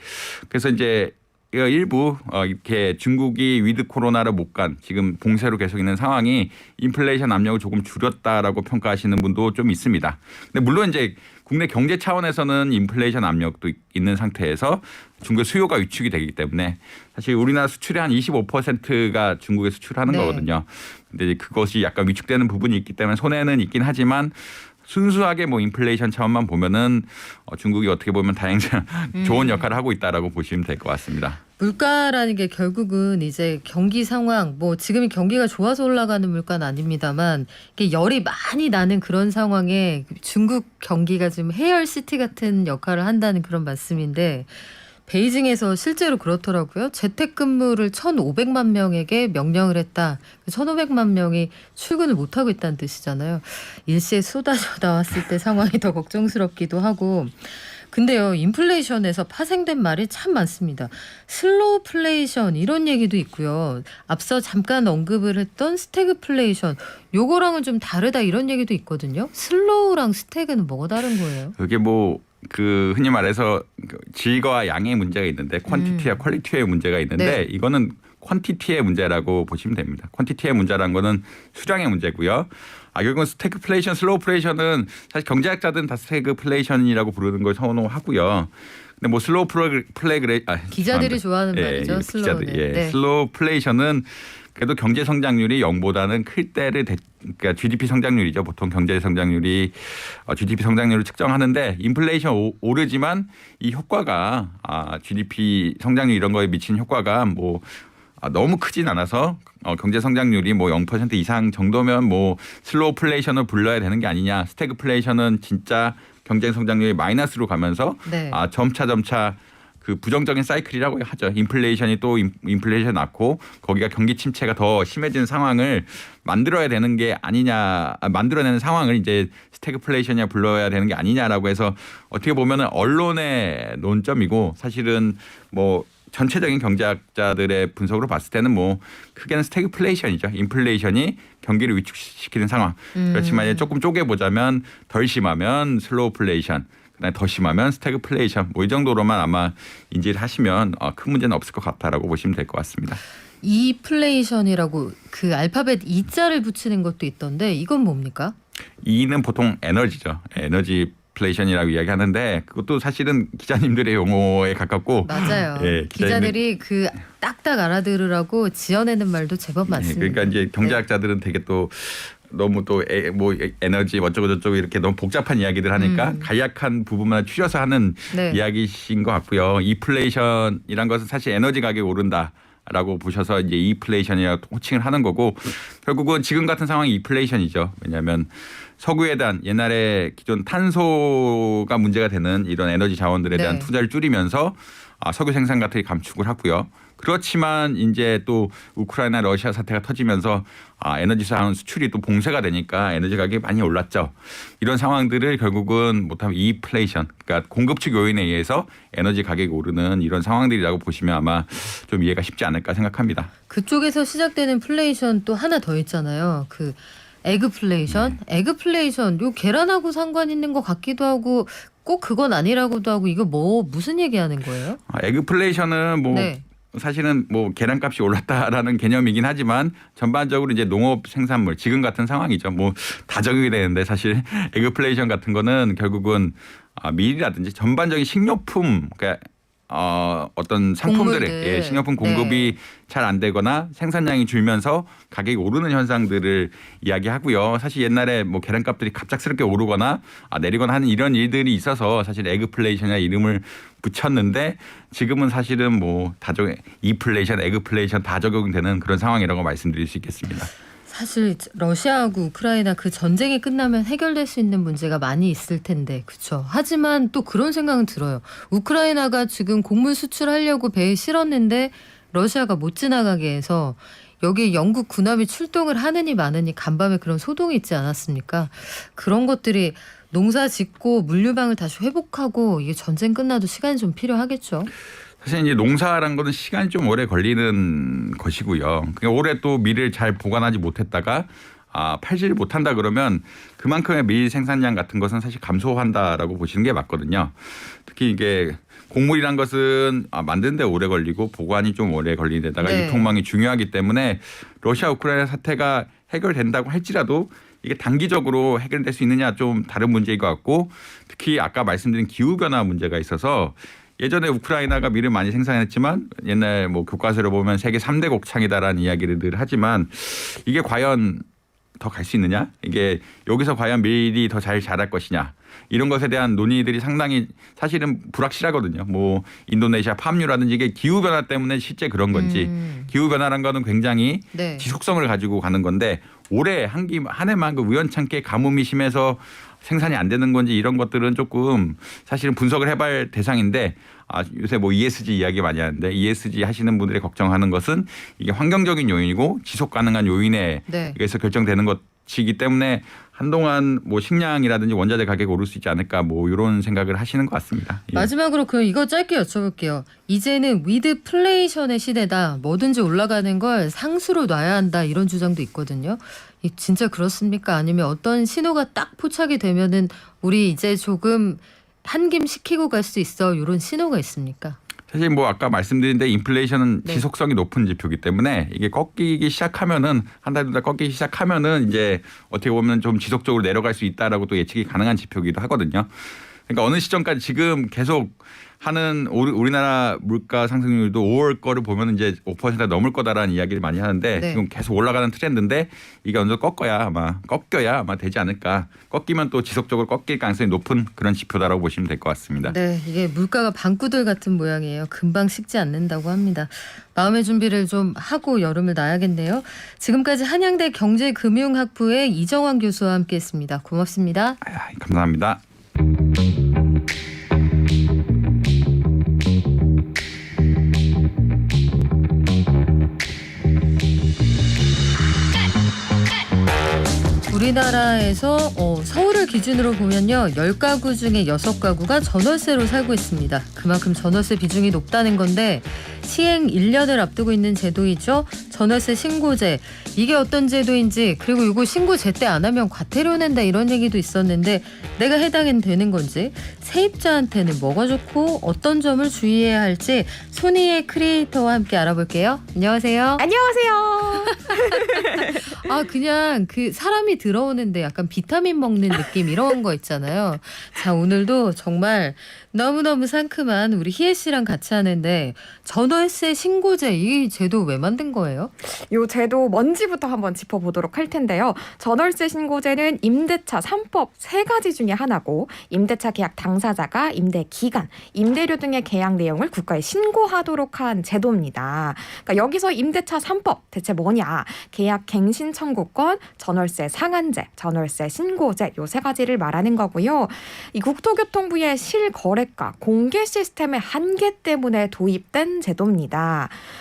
Speaker 5: 그래서 이제 일부 이렇게 중국이 위드 코로나를 못 간 지금 봉쇄로 계속 있는 상황이 인플레이션 압력을 조금 줄였다라고 평가하시는 분도 좀 있습니다. 근데 물론 이제 국내 경제 차원에서는 인플레이션 압력도 있는 상태에서 중국의 수요가 위축이 되기 때문에 사실 우리나라 수출의 한 25%가 중국에 수출하는
Speaker 1: 네.
Speaker 5: 거거든요. 근데 이제 그것이 약간 위축되는 부분이 있기 때문에 손해는 있긴 하지만 순수하게 뭐 인플레이션 차원만 보면은 중국이 어떻게 보면 다행히 좋은 역할을 하고 있다라고 보시면 될 것 같습니다.
Speaker 1: 물가라는 게 결국은 이제 경기 상황 뭐 지금이 경기가 좋아서 올라가는 물가는 아닙니다만 이게 열이 많이 나는 그런 상황에 중국 경기가 좀 해열시티 같은 역할을 한다는 그런 말씀인데 베이징에서 실제로 그렇더라고요. 재택근무를 1,500만 명에게 명령을 했다. 1,500만 명이 출근을 못하고 있다는 뜻이잖아요. 일시에 쏟아져 나왔을 때 상황이 더 걱정스럽기도 하고 근데요. 인플레이션에서 파생된 말이 참 많습니다. 슬로우플레이션 이런 얘기도 있고요. 앞서 잠깐 언급을 했던 스태그플레이션 요거랑은 좀 다르다 이런 얘기도 있거든요. 슬로우랑 스태그는 뭐가 다른 거예요?
Speaker 5: 그게 뭐 흔히 말해서 질과 양의 문제가 있는데 퀀티티와 퀄리티의 문제가 있는데
Speaker 1: 네.
Speaker 5: 이거는 퀀티티의 문제라고 보시면 됩니다. 퀀티티의 문제라는 거는 수량의 문제고요. 결국은 스태그플레이션, 슬로우플레이션은 사실 경제학자들은 다 스태그플레이션이라고 부르는 걸 선호하고요. 근데 뭐 슬로우
Speaker 1: 기자들이 좋아하는 말이죠. 슬로우는. 네.
Speaker 5: 슬로우플레이션은 그래도 경제 성장률이 0보다는 클 때를 그러니까 GDP 성장률이죠. 보통 경제 성장률이 GDP 성장률을 측정하는데 인플레이션 오르지만 이 효과가 GDP 성장률 이런 거에 미친 효과가 뭐 너무 크진 않아서 경제 성장률이 뭐 0% 이상 정도면 뭐 슬로우플레이션을 불러야 되는 게 아니냐. 스태그플레이션은 진짜 경제 성장률이 마이너스로 가면서
Speaker 1: 네.
Speaker 5: 점차 그 부정적인 사이클이라고 하죠. 인플레이션이 또 인플레이션 낳고 거기가 경기 침체가 더 심해지는 상황을 만들어야 되는 게 아니냐, 만들어내는 상황을 이제 스태그플레이션이야 불러야 되는 게 아니냐라고 해서 어떻게 보면은 언론의 논점이고 사실은 뭐 전체적인 경제학자들의 분석으로 봤을 때는 뭐 크게는 스태그플레이션이죠. 인플레이션이 경기를 위축시키는 상황. 그렇지만 이제 조금 쪼개보자면 덜 심하면 슬로우플레이션. 그다음에 더 심하면 스태그플레이션 뭐 이 정도로만 아마 인지를 하시면 큰 문제는 없을 것 같다라고 보시면 될 것 같습니다.
Speaker 1: 이플레이션이라고 그 알파벳 E자를 붙이는 것도 있던데 이건 뭡니까?
Speaker 5: E는 보통 에너지죠. 에너지 플레이션이라고 이야기하는데 그것도 사실은 기자님들의 용어에 가깝고
Speaker 1: 맞아요.
Speaker 5: 예,
Speaker 1: 기자들이 그 딱딱 알아들으라고 지어내는 말도 제법 많습니다.
Speaker 5: 그러니까 이제 경제학자들은 되게 또 너무 또 뭐 에너지 어쩌고 저쩌고 이렇게 너무 복잡한 이야기들 하니까 간략한 부분만 추려서 하는
Speaker 1: 네.
Speaker 5: 이야기신 것 같고요. 이플레이션이란 것은 사실 에너지 가격이 오른다라고 보셔서 이제 이플레이션이라고 호칭을 하는 거고 결국은 지금 같은 상황이 이플레이션이죠. 왜냐하면 석유에 대한 옛날에 기존 탄소가 문제가 되는 이런 에너지 자원들에 대한
Speaker 1: 네.
Speaker 5: 투자를 줄이면서 석유 생산 같은 게 감축을 하고요. 그렇지만 이제 또 우크라이나 러시아 사태가 터지면서 에너지 자원 수출이 또 봉쇄가 되니까 에너지 가격이 많이 올랐죠. 이런 상황들을 결국은 못하면 이플레이션, 그러니까 공급측 요인에 의해서 에너지 가격이 오르는 이런 상황들이라고 보시면 아마 좀 이해가 쉽지 않을까 생각합니다.
Speaker 1: 그쪽에서 시작되는 플레이션 또 하나 더 있잖아요. 그 에그플레이션. 에그플레이션 요 계란하고 상관 있는 것 같기도 하고 꼭 그건 아니라고도 하고 이거 뭐 무슨 얘기하는 거예요?
Speaker 5: 에그플레이션은 뭐
Speaker 1: 네.
Speaker 5: 사실은 뭐 계란값이 올랐다라는 개념이긴 하지만 전반적으로 이제 농업 생산물 지금 같은 상황이죠. 뭐 다 적용이 되는데 사실 에그플레이션 같은 거는 결국은 밀이라든지 전반적인 식료품 그러니까 어떤 상품들의
Speaker 1: 곡물들.
Speaker 5: 식료품 공급이 잘 안 되거나 생산량이 줄면서 가격이 오르는 현상들을 이야기하고요. 사실 옛날에 뭐 계란값들이 갑작스럽게 오르거나 내리거나 하는 이런 일들이 있어서 사실 에그플레이션이라 이름을 붙였는데 지금은 사실은 뭐 다 적용 이플레이션, 에그플레이션 다 적용되는 그런 상황이라고 말씀드릴 수 있겠습니다.
Speaker 1: 사실 러시아하고 우크라이나 그 전쟁이 끝나면 해결될 수 있는 문제가 많이 있을 텐데 그렇죠. 하지만 또 그런 생각은 들어요. 우크라이나가 지금 곡물 수출하려고 배에 실었는데 러시아가 못 지나가게 해서 여기 영국 군함이 출동을 하느니 마느니 간밤에 그런 소동이 있지 않았습니까? 그런 것들이 농사 짓고 물류망을 다시 회복하고 이게 전쟁 끝나도 시간이 좀 필요하겠죠.
Speaker 5: 사실 이제 농사라는 거는 시간이 좀 오래 걸리는 것이고요. 그러니까 올해 또 밀을 잘 보관하지 못했다가 팔지를 못한다 그러면 그만큼의 밀 생산량 같은 것은 사실 감소한다라고 보시는 게 맞거든요. 특히 이게 곡물이란 것은 만드는 데 오래 걸리고 보관이 좀 오래 걸리는 데다가
Speaker 1: 네.
Speaker 5: 유통망이 중요하기 때문에 러시아 우크라이나 사태가 해결된다고 할지라도 이게 단기적으로 해결될 수 있느냐 좀 다른 문제인 것 같고 특히 아까 말씀드린 기후변화 문제가 있어서 예전에 우크라이나가 밀을 많이 생산했지만 옛날 뭐 교과서를 보면 세계 3대 곡창이다라는 이야기를 늘 하지만 이게 과연 더 갈 수 있느냐? 이게 여기서 과연 밀이 더 잘 자랄 것이냐? 이런 것에 대한 논의들이 상당히 사실은 불확실하거든요. 뭐 인도네시아 팜유라든지 이게 기후변화 때문에 실제 그런 건지 기후변화란 거는 굉장히
Speaker 1: 네.
Speaker 5: 지속성을 가지고 가는 건데 올해 한 해만 그 우연찮게 가뭄이 심해서 생산이 안 되는 건지 이런 것들은 조금 사실은 분석을 해봐야 할 대상인데 요새 뭐 ESG 이야기 많이 하는데 ESG 하시는 분들이 걱정하는 것은 이게 환경적인 요인이고 지속 가능한 요인에
Speaker 1: 네.
Speaker 5: 의해서 결정되는 것이기 때문에 한동안 뭐 식량이라든지 원자재 가격이 오를 수 있지 않을까 뭐 이런 생각을 하시는 것 같습니다. 예.
Speaker 1: 마지막으로 그럼 이거 짧게 여쭤볼게요. 이제는 위드플레이션의 시대다. 뭐든지 올라가는 걸 상수로 놔야 한다. 이런 주장도 있거든요. 진짜 그렇습니까? 아니면 어떤 신호가 딱 포착이 되면은 우리 이제 조금 한김 시키고 갈 수 있어. 이런 신호가 있습니까?
Speaker 5: 사실 뭐 아까 말씀드린 데 인플레이션은
Speaker 1: 네.
Speaker 5: 지속성이 높은 지표이기 때문에 이게 꺾이기 시작하면은 한 달 두 달 꺾이기 시작하면은 이제 어떻게 보면 좀 지속적으로 내려갈 수 있다라고 또 예측이 가능한 지표이기도 하거든요. 그러니까 어느 시점까지 지금 계속 하는 우리나라 물가 상승률도 5월 거를 보면 이제 5% 넘을 거다라는 이야기를 많이 하는데
Speaker 1: 네.
Speaker 5: 지금 계속 올라가는 트렌드인데 이게 어느 정도 꺾여야 아마 되지 않을까. 꺾이면 또 지속적으로 꺾일 가능성이 높은 그런 지표다라고 보시면 될 것 같습니다.
Speaker 1: 네, 이게 물가가 방구들 같은 모양이에요. 금방 식지 않는다고 합니다. 마음의 준비를 좀 하고 여름을 나야겠네요. 지금까지 한양대 경제금융학부의 이정환 교수와 함께했습니다. 고맙습니다.
Speaker 5: 감사합니다.
Speaker 1: 우리나라에서 서울을 기준으로 보면요. 10가구 중에 6가구가 전월세로 살고 있습니다. 그만큼 전월세 비중이 높다는 건데 시행 1년을 앞두고 있는 제도이죠. 전월세 신고제. 이게 어떤 제도인지 그리고 이거 신고 제때 안 하면 과태료 낸다 이런 얘기도 있었는데 내가 해당은 되는 건지 세입자한테는 뭐가 좋고 어떤 점을 주의해야 할지 손희애 크리에이터와 함께 알아볼게요. 안녕하세요.
Speaker 2: 안녕하세요.
Speaker 1: 그냥 그 사람이 들어오는데 약간 비타민 먹는 느낌 이런 거 있잖아요. 자, 오늘도 정말 너무너무 상큼한 우리 희애 씨랑 같이 하는데 전월 전월세 신고제 이 제도 왜 만든 거예요?
Speaker 6: 요 제도 뭔지부터 한번 짚어보도록 할 텐데요. 전월세 신고제는 임대차 3법 3가지 중에 하나고 임대차 계약 당사자가 임대 기간, 임대료 등의 계약 내용을 국가에 신고하도록 한 제도입니다. 그러니까 여기서 임대차 3법 대체 뭐냐? 계약 갱신 청구권, 전월세 상한제, 전월세 신고제 요 3가지를 말하는 거고요. 이 국토교통부의 실거래가 공개 시스템의 한계 때문에 도입된 제도입니다.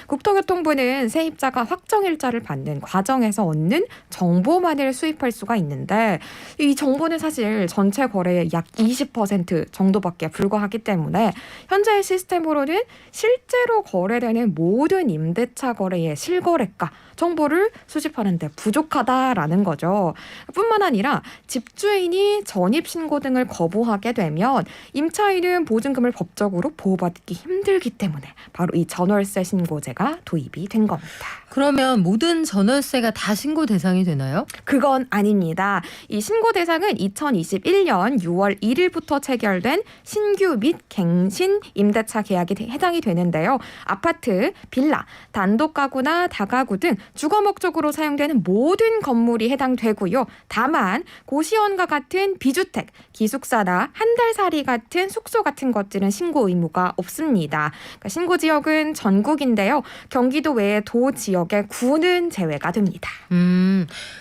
Speaker 6: 국토교통부는 세입자가 확정일자를 받는 과정에서 얻는 정보만을 수입할 수가 있는데 이 정보는 사실 전체 거래의 약 20% 정도밖에 불과하기 때문에 현재의 시스템으로는 실제로 거래되는 모든 임대차 거래의 실거래가 정보를 수집하는 데 부족하다라는 거죠. 뿐만 아니라 집주인이 전입신고 등을 거부하게 되면 임차인은 보증금을 법적으로 보호받기 힘들기 때문에 바로 이 전월세 신고제가 도입이 된 겁니다.
Speaker 1: 그러면 모든 전월세가 다 신고 대상이 되나요?
Speaker 6: 그건 아닙니다. 이 신고 대상은 2021년 6월 1일부터 체결된 신규 및 갱신 임대차 계약이 해당이 되는데요. 아파트, 빌라, 단독 가구나 다가구 등 주거 목적으로 사용되는 모든 건물이 해당되고요. 다만 고시원과 같은 비주택, 기숙사나 한 달 살이 같은 숙소 같은 것들은 신고 의무가 없습니다. 그러니까 신고 지역은 전국인데요. 경기도 외의 도 지역의 구는 제외가 됩니다.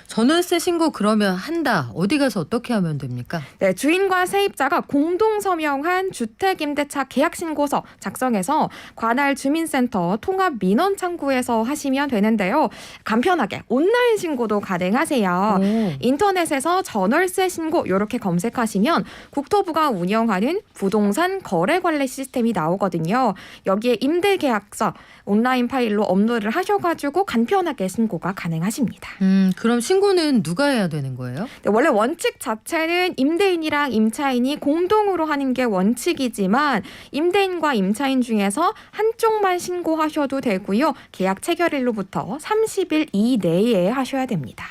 Speaker 1: 전월세 신고 그러면 한다. 어디 가서 어떻게 하면 됩니까?
Speaker 6: 네, 주인과 세입자가 공동 서명한 주택임대차 계약신고서 작성해서 관할 주민센터 통합민원창구에서 하시면 되는데요. 간편하게 온라인 신고도 가능하세요.
Speaker 1: 오.
Speaker 6: 인터넷에서 전월세 신고 이렇게 검색하시면 국토부가 운영하는 부동산 거래 관리 시스템이 나오거든요. 여기에 임대계약서 온라인 파일로 업로드를 하셔가지고 간편하게 신고가 가능하십니다.
Speaker 1: 그럼 신고는 누가 해야 되는 거예요?
Speaker 6: 네, 원래 원칙 자체는 임대인이랑 임차인이 공동으로 하는 게 원칙이지만 임대인과 임차인 중에서 한쪽만 신고하셔도 되고요. 계약 체결일로부터 30일 이내에 하셔야 됩니다.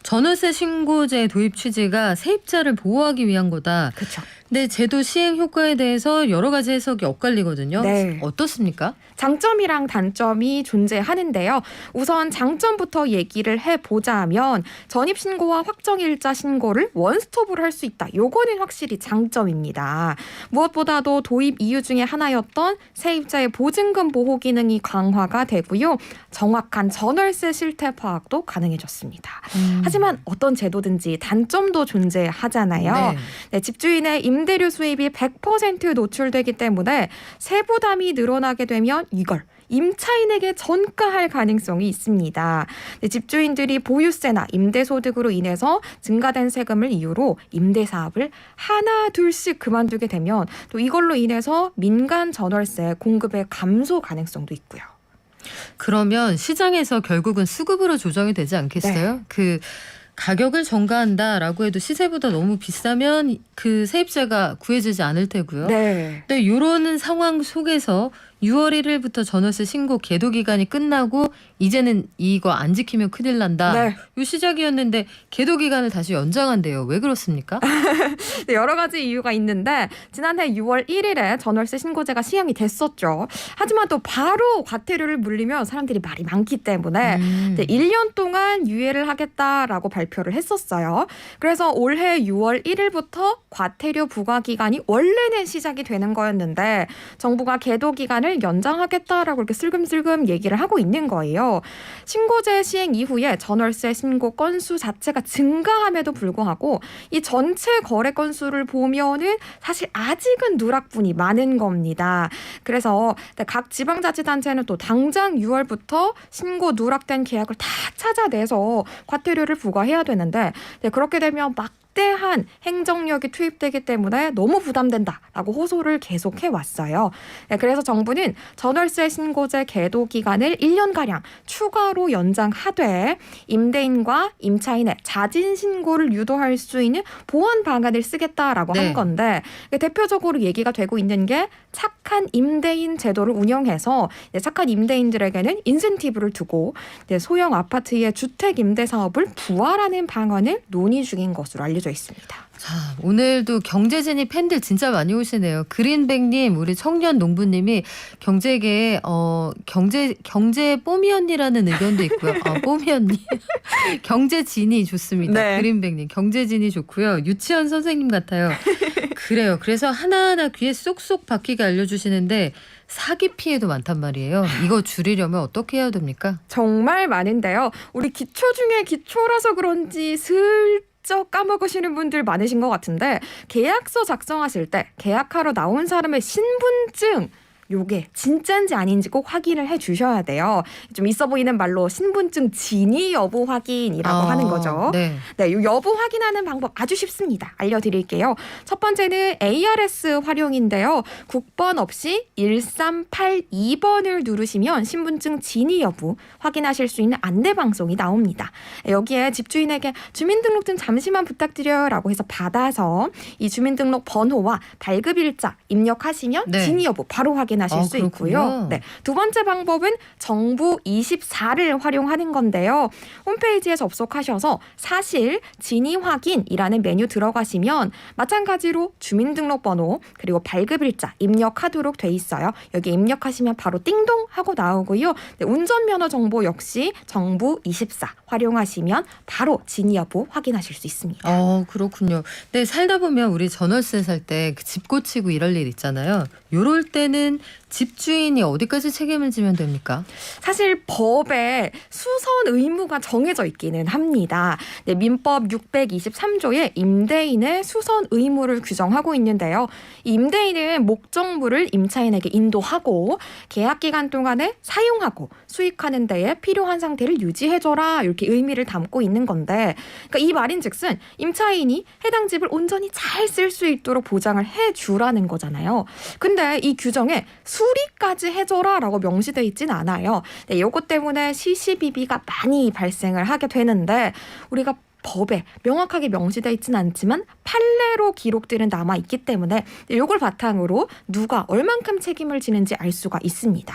Speaker 1: 전월세 신고제 도입 취지가 세입자를 보호하기 위한 거다.
Speaker 6: 그렇죠.
Speaker 1: 근데 제도 시행 효과에 대해서 여러 가지 해석이 엇갈리거든요.
Speaker 6: 네.
Speaker 1: 어떻습니까?
Speaker 6: 장점이랑 단점이 존재하는데요. 우선 장점부터 얘기를 해보자면 전입신고와 확정일자 신고를 원스톱으로 할 수 있다. 요거는 확실히 장점입니다. 무엇보다도 도입 이유 중에 하나였던 세입자의 보증금 보호 기능이 강화가 되고요. 정확한 전월세 실태 파악도 가능해졌습니다. 하지만 어떤 제도든지 단점도 존재하잖아요.
Speaker 1: 네.
Speaker 6: 네, 집주인의 임대료 수입이 100% 노출되기 때문에 세부담이 늘어나게 되면 이걸 임차인에게 전가할 가능성이 있습니다. 네, 집주인들이 보유세나 임대소득으로 인해서 증가된 세금을 이유로 임대사업을 하나 둘씩 그만두게 되면 또 이걸로 인해서 민간 전월세 공급의 감소 가능성도 있고요.
Speaker 1: 그러면 시장에서 결국은 수급으로 조정이 되지 않겠어요?
Speaker 6: 네.
Speaker 1: 그 가격을 전가한다라고 해도 시세보다 너무 비싸면 그 세입자가 구해지지 않을 테고요.
Speaker 6: 네.
Speaker 1: 근데 이런 상황 속에서 6월 1일부터 전월세 신고 계도 기간이 끝나고 이제는 이거 안 지키면 큰일 난다.
Speaker 6: 네.
Speaker 1: 요 시작이었는데 계도 기간을 다시 연장한대요. 왜 그렇습니까?
Speaker 6: 네, 여러 가지 이유가 있는데 지난해 6월 1일에 전월세 신고제가 시행이 됐었죠. 하지만 또 바로 과태료를 물리면 사람들이 말이 많기 때문에 네, 1년 동안 유예를 하겠다라고 발표를 했었어요. 그래서 올해 6월 1일부터 과태료 부과 기간이 원래는 시작이 되는 거였는데 정부가 계도 기간을 연장하겠다라고 이렇게 슬금슬금 얘기를 하고 있는 거예요. 신고제 시행 이후에 전월세 신고 건수 자체가 증가함에도 불구하고 이 전체 거래 건수를 보면은 사실 아직은 누락분이 많은 겁니다. 그래서 각 지방자치단체는 또 당장 6월부터 신고 누락된 계약을 다 찾아내서 과태료를 부과해야 되는데 그렇게 되면 막대한 행정력이 투입되기 때문에 너무 부담된다라고 호소를 계속해 왔어요. 그래서 정부는 전월세 신고제 계도 기간을 1년가량 추가로 연장하되 임대인과 임차인의 자진 신고를 유도할 수 있는 보완 방안을 쓰겠다라고
Speaker 1: 네.
Speaker 6: 한 건데 대표적으로 얘기가 되고 있는 게 착한 임대인 제도를 운영해서 착한 임대인들에게는 인센티브를 두고 소형 아파트의 주택 임대 사업을 부활하는 방안을 논의 중인 것으로 알려졌습니다. 알려져 있습니다.
Speaker 1: 자, 오늘도 경제진이 팬들 진짜 많이 오시네요. 그린백님, 우리 청년 농부님이 경제계에 경제 뽀미 언니라는 의견도 있고요. 뽀미 언니, 경제진이 좋습니다.
Speaker 6: 네.
Speaker 1: 그린백님, 경제진이 좋고요. 유치원 선생님 같아요. 그래요. 그래서 하나하나 귀에 쏙쏙 박히게 알려주시는데 사기 피해도 많단 말이에요. 이거 줄이려면 어떻게 해야 됩니까?
Speaker 6: 정말 많은데요. 우리 기초 중에 기초라서 그런지 슬쩍 까먹으시는 분들 많으신 것 같은데 계약서 작성하실 때 계약하러 나온 사람의 신분증 요게 진짜인지 아닌지 꼭 확인을 해주셔야 돼요. 좀 있어 보이는 말로 신분증 진위 여부 확인이라고 하는 거죠.
Speaker 1: 네.
Speaker 6: 네, 이 여부 확인하는 방법 아주 쉽습니다. 알려드릴게요. 첫 번째는 ARS 활용인데요. 국번 없이 1382번을 누르시면 신분증 진위 여부 확인하실 수 있는 안내 방송이 나옵니다. 여기에 집주인에게 주민등록증 잠시만 부탁드려요 라고 해서 받아서 이 주민등록 번호와 발급일자 입력하시면
Speaker 1: 네.
Speaker 6: 진위 여부 바로 확인하실 수
Speaker 1: 그렇군요.
Speaker 6: 있고요. 네, 두 번째 방법은 정부 24를 활용하는 건데요. 홈페이지에 접속하셔서 사실 진위 확인이라는 메뉴 들어가시면 마찬가지로 주민등록번호 그리고 발급일자 입력하도록 돼 있어요. 여기 입력하시면 바로 띵동 하고 나오고요. 네, 운전면허 정보 역시 정부 24 활용하시면 바로 진위 여부 확인하실 수 있습니다.
Speaker 1: 그렇군요. 네, 살다 보면 우리 전월세 살 때 집 고치고 이럴 일 있잖아요. 요럴 때는 집주인이 어디까지 책임을 지면 됩니까?
Speaker 6: 사실 법에 수선 의무가 정해져 있기는 합니다. 네, 민법 623조에 임대인의 수선 의무를 규정하고 있는데요. 이 임대인은 목적물을 임차인에게 인도하고 계약 기간 동안에 사용하고 수익하는 데에 필요한 상태를 유지해줘라 이렇게 의미를 담고 있는 건데 그러니까 이 말인즉슨 임차인이 해당 집을 온전히 잘 쓸 수 있도록 보장을 해주라는 거잖아요. 근데 이 규정에 수리까지 해줘라라고 명시되어 있진 않아요. 네, 이것 때문에 시시비비가 많이 발생을 하게 되는데 우리가 법에 명확하게 명시되어 있지는 않지만 판례로 기록들은 남아있기 때문에 이걸 바탕으로 누가 얼만큼 책임을 지는지 알 수가 있습니다.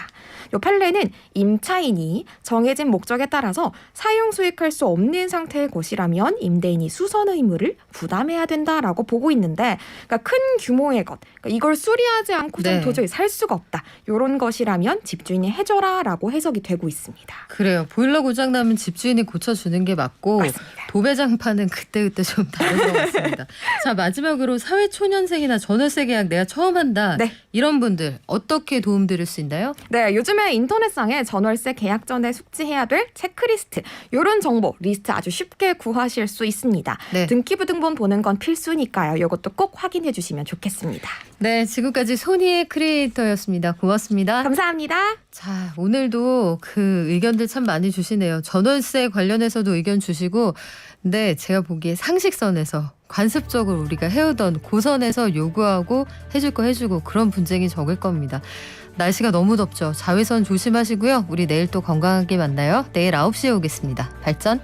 Speaker 6: 이 판례는 임차인이 정해진 목적에 따라서 사용 수익할 수 없는 상태의 곳이라면 임대인이 수선 의무를 부담해야 된다라고 보고 있는데 그러니까 큰 규모의 것, 그러니까 이걸 수리하지 않고는
Speaker 1: 네.
Speaker 6: 도저히 살 수가 없다. 이런 것이라면 집주인이 해줘라라고 해석이 되고 있습니다.
Speaker 1: 그래요. 보일러 고장 나면 집주인이 고쳐주는 게 맞고
Speaker 6: 맞습니다.
Speaker 1: 도배장판은 그때그때 좀 다른 것 같습니다. 자, 마지막으로 사회초년생이나 전월세 계약 내가 처음 한다.
Speaker 6: 네.
Speaker 1: 이런 분들 어떻게 도움드릴 수 있나요?
Speaker 6: 네, 요즘에 인터넷상에 전월세 계약 전에 숙지해야 될 체크리스트 이런 정보 리스트 아주 쉽게 구하실 수 있습니다.
Speaker 1: 네.
Speaker 6: 등기부등본 보는 건 필수니까요. 이것도 꼭 확인해 주시면 좋겠습니다.
Speaker 1: 네, 지금까지 소니의 크리에이터였습니다. 고맙습니다.
Speaker 6: 감사합니다.
Speaker 1: 자, 오늘도 그 의견들 참 많이 주시네요. 전월세 관련해서도 의견 주시고, 근데 제가 보기에 상식선에서 관습적으로 우리가 해오던 고선에서 요구하고 해줄 거 해주고 그런 분쟁이 적을 겁니다. 날씨가 너무 덥죠. 자외선 조심하시고요. 우리 내일 또 건강하게 만나요. 내일 9시에 오겠습니다. 발전.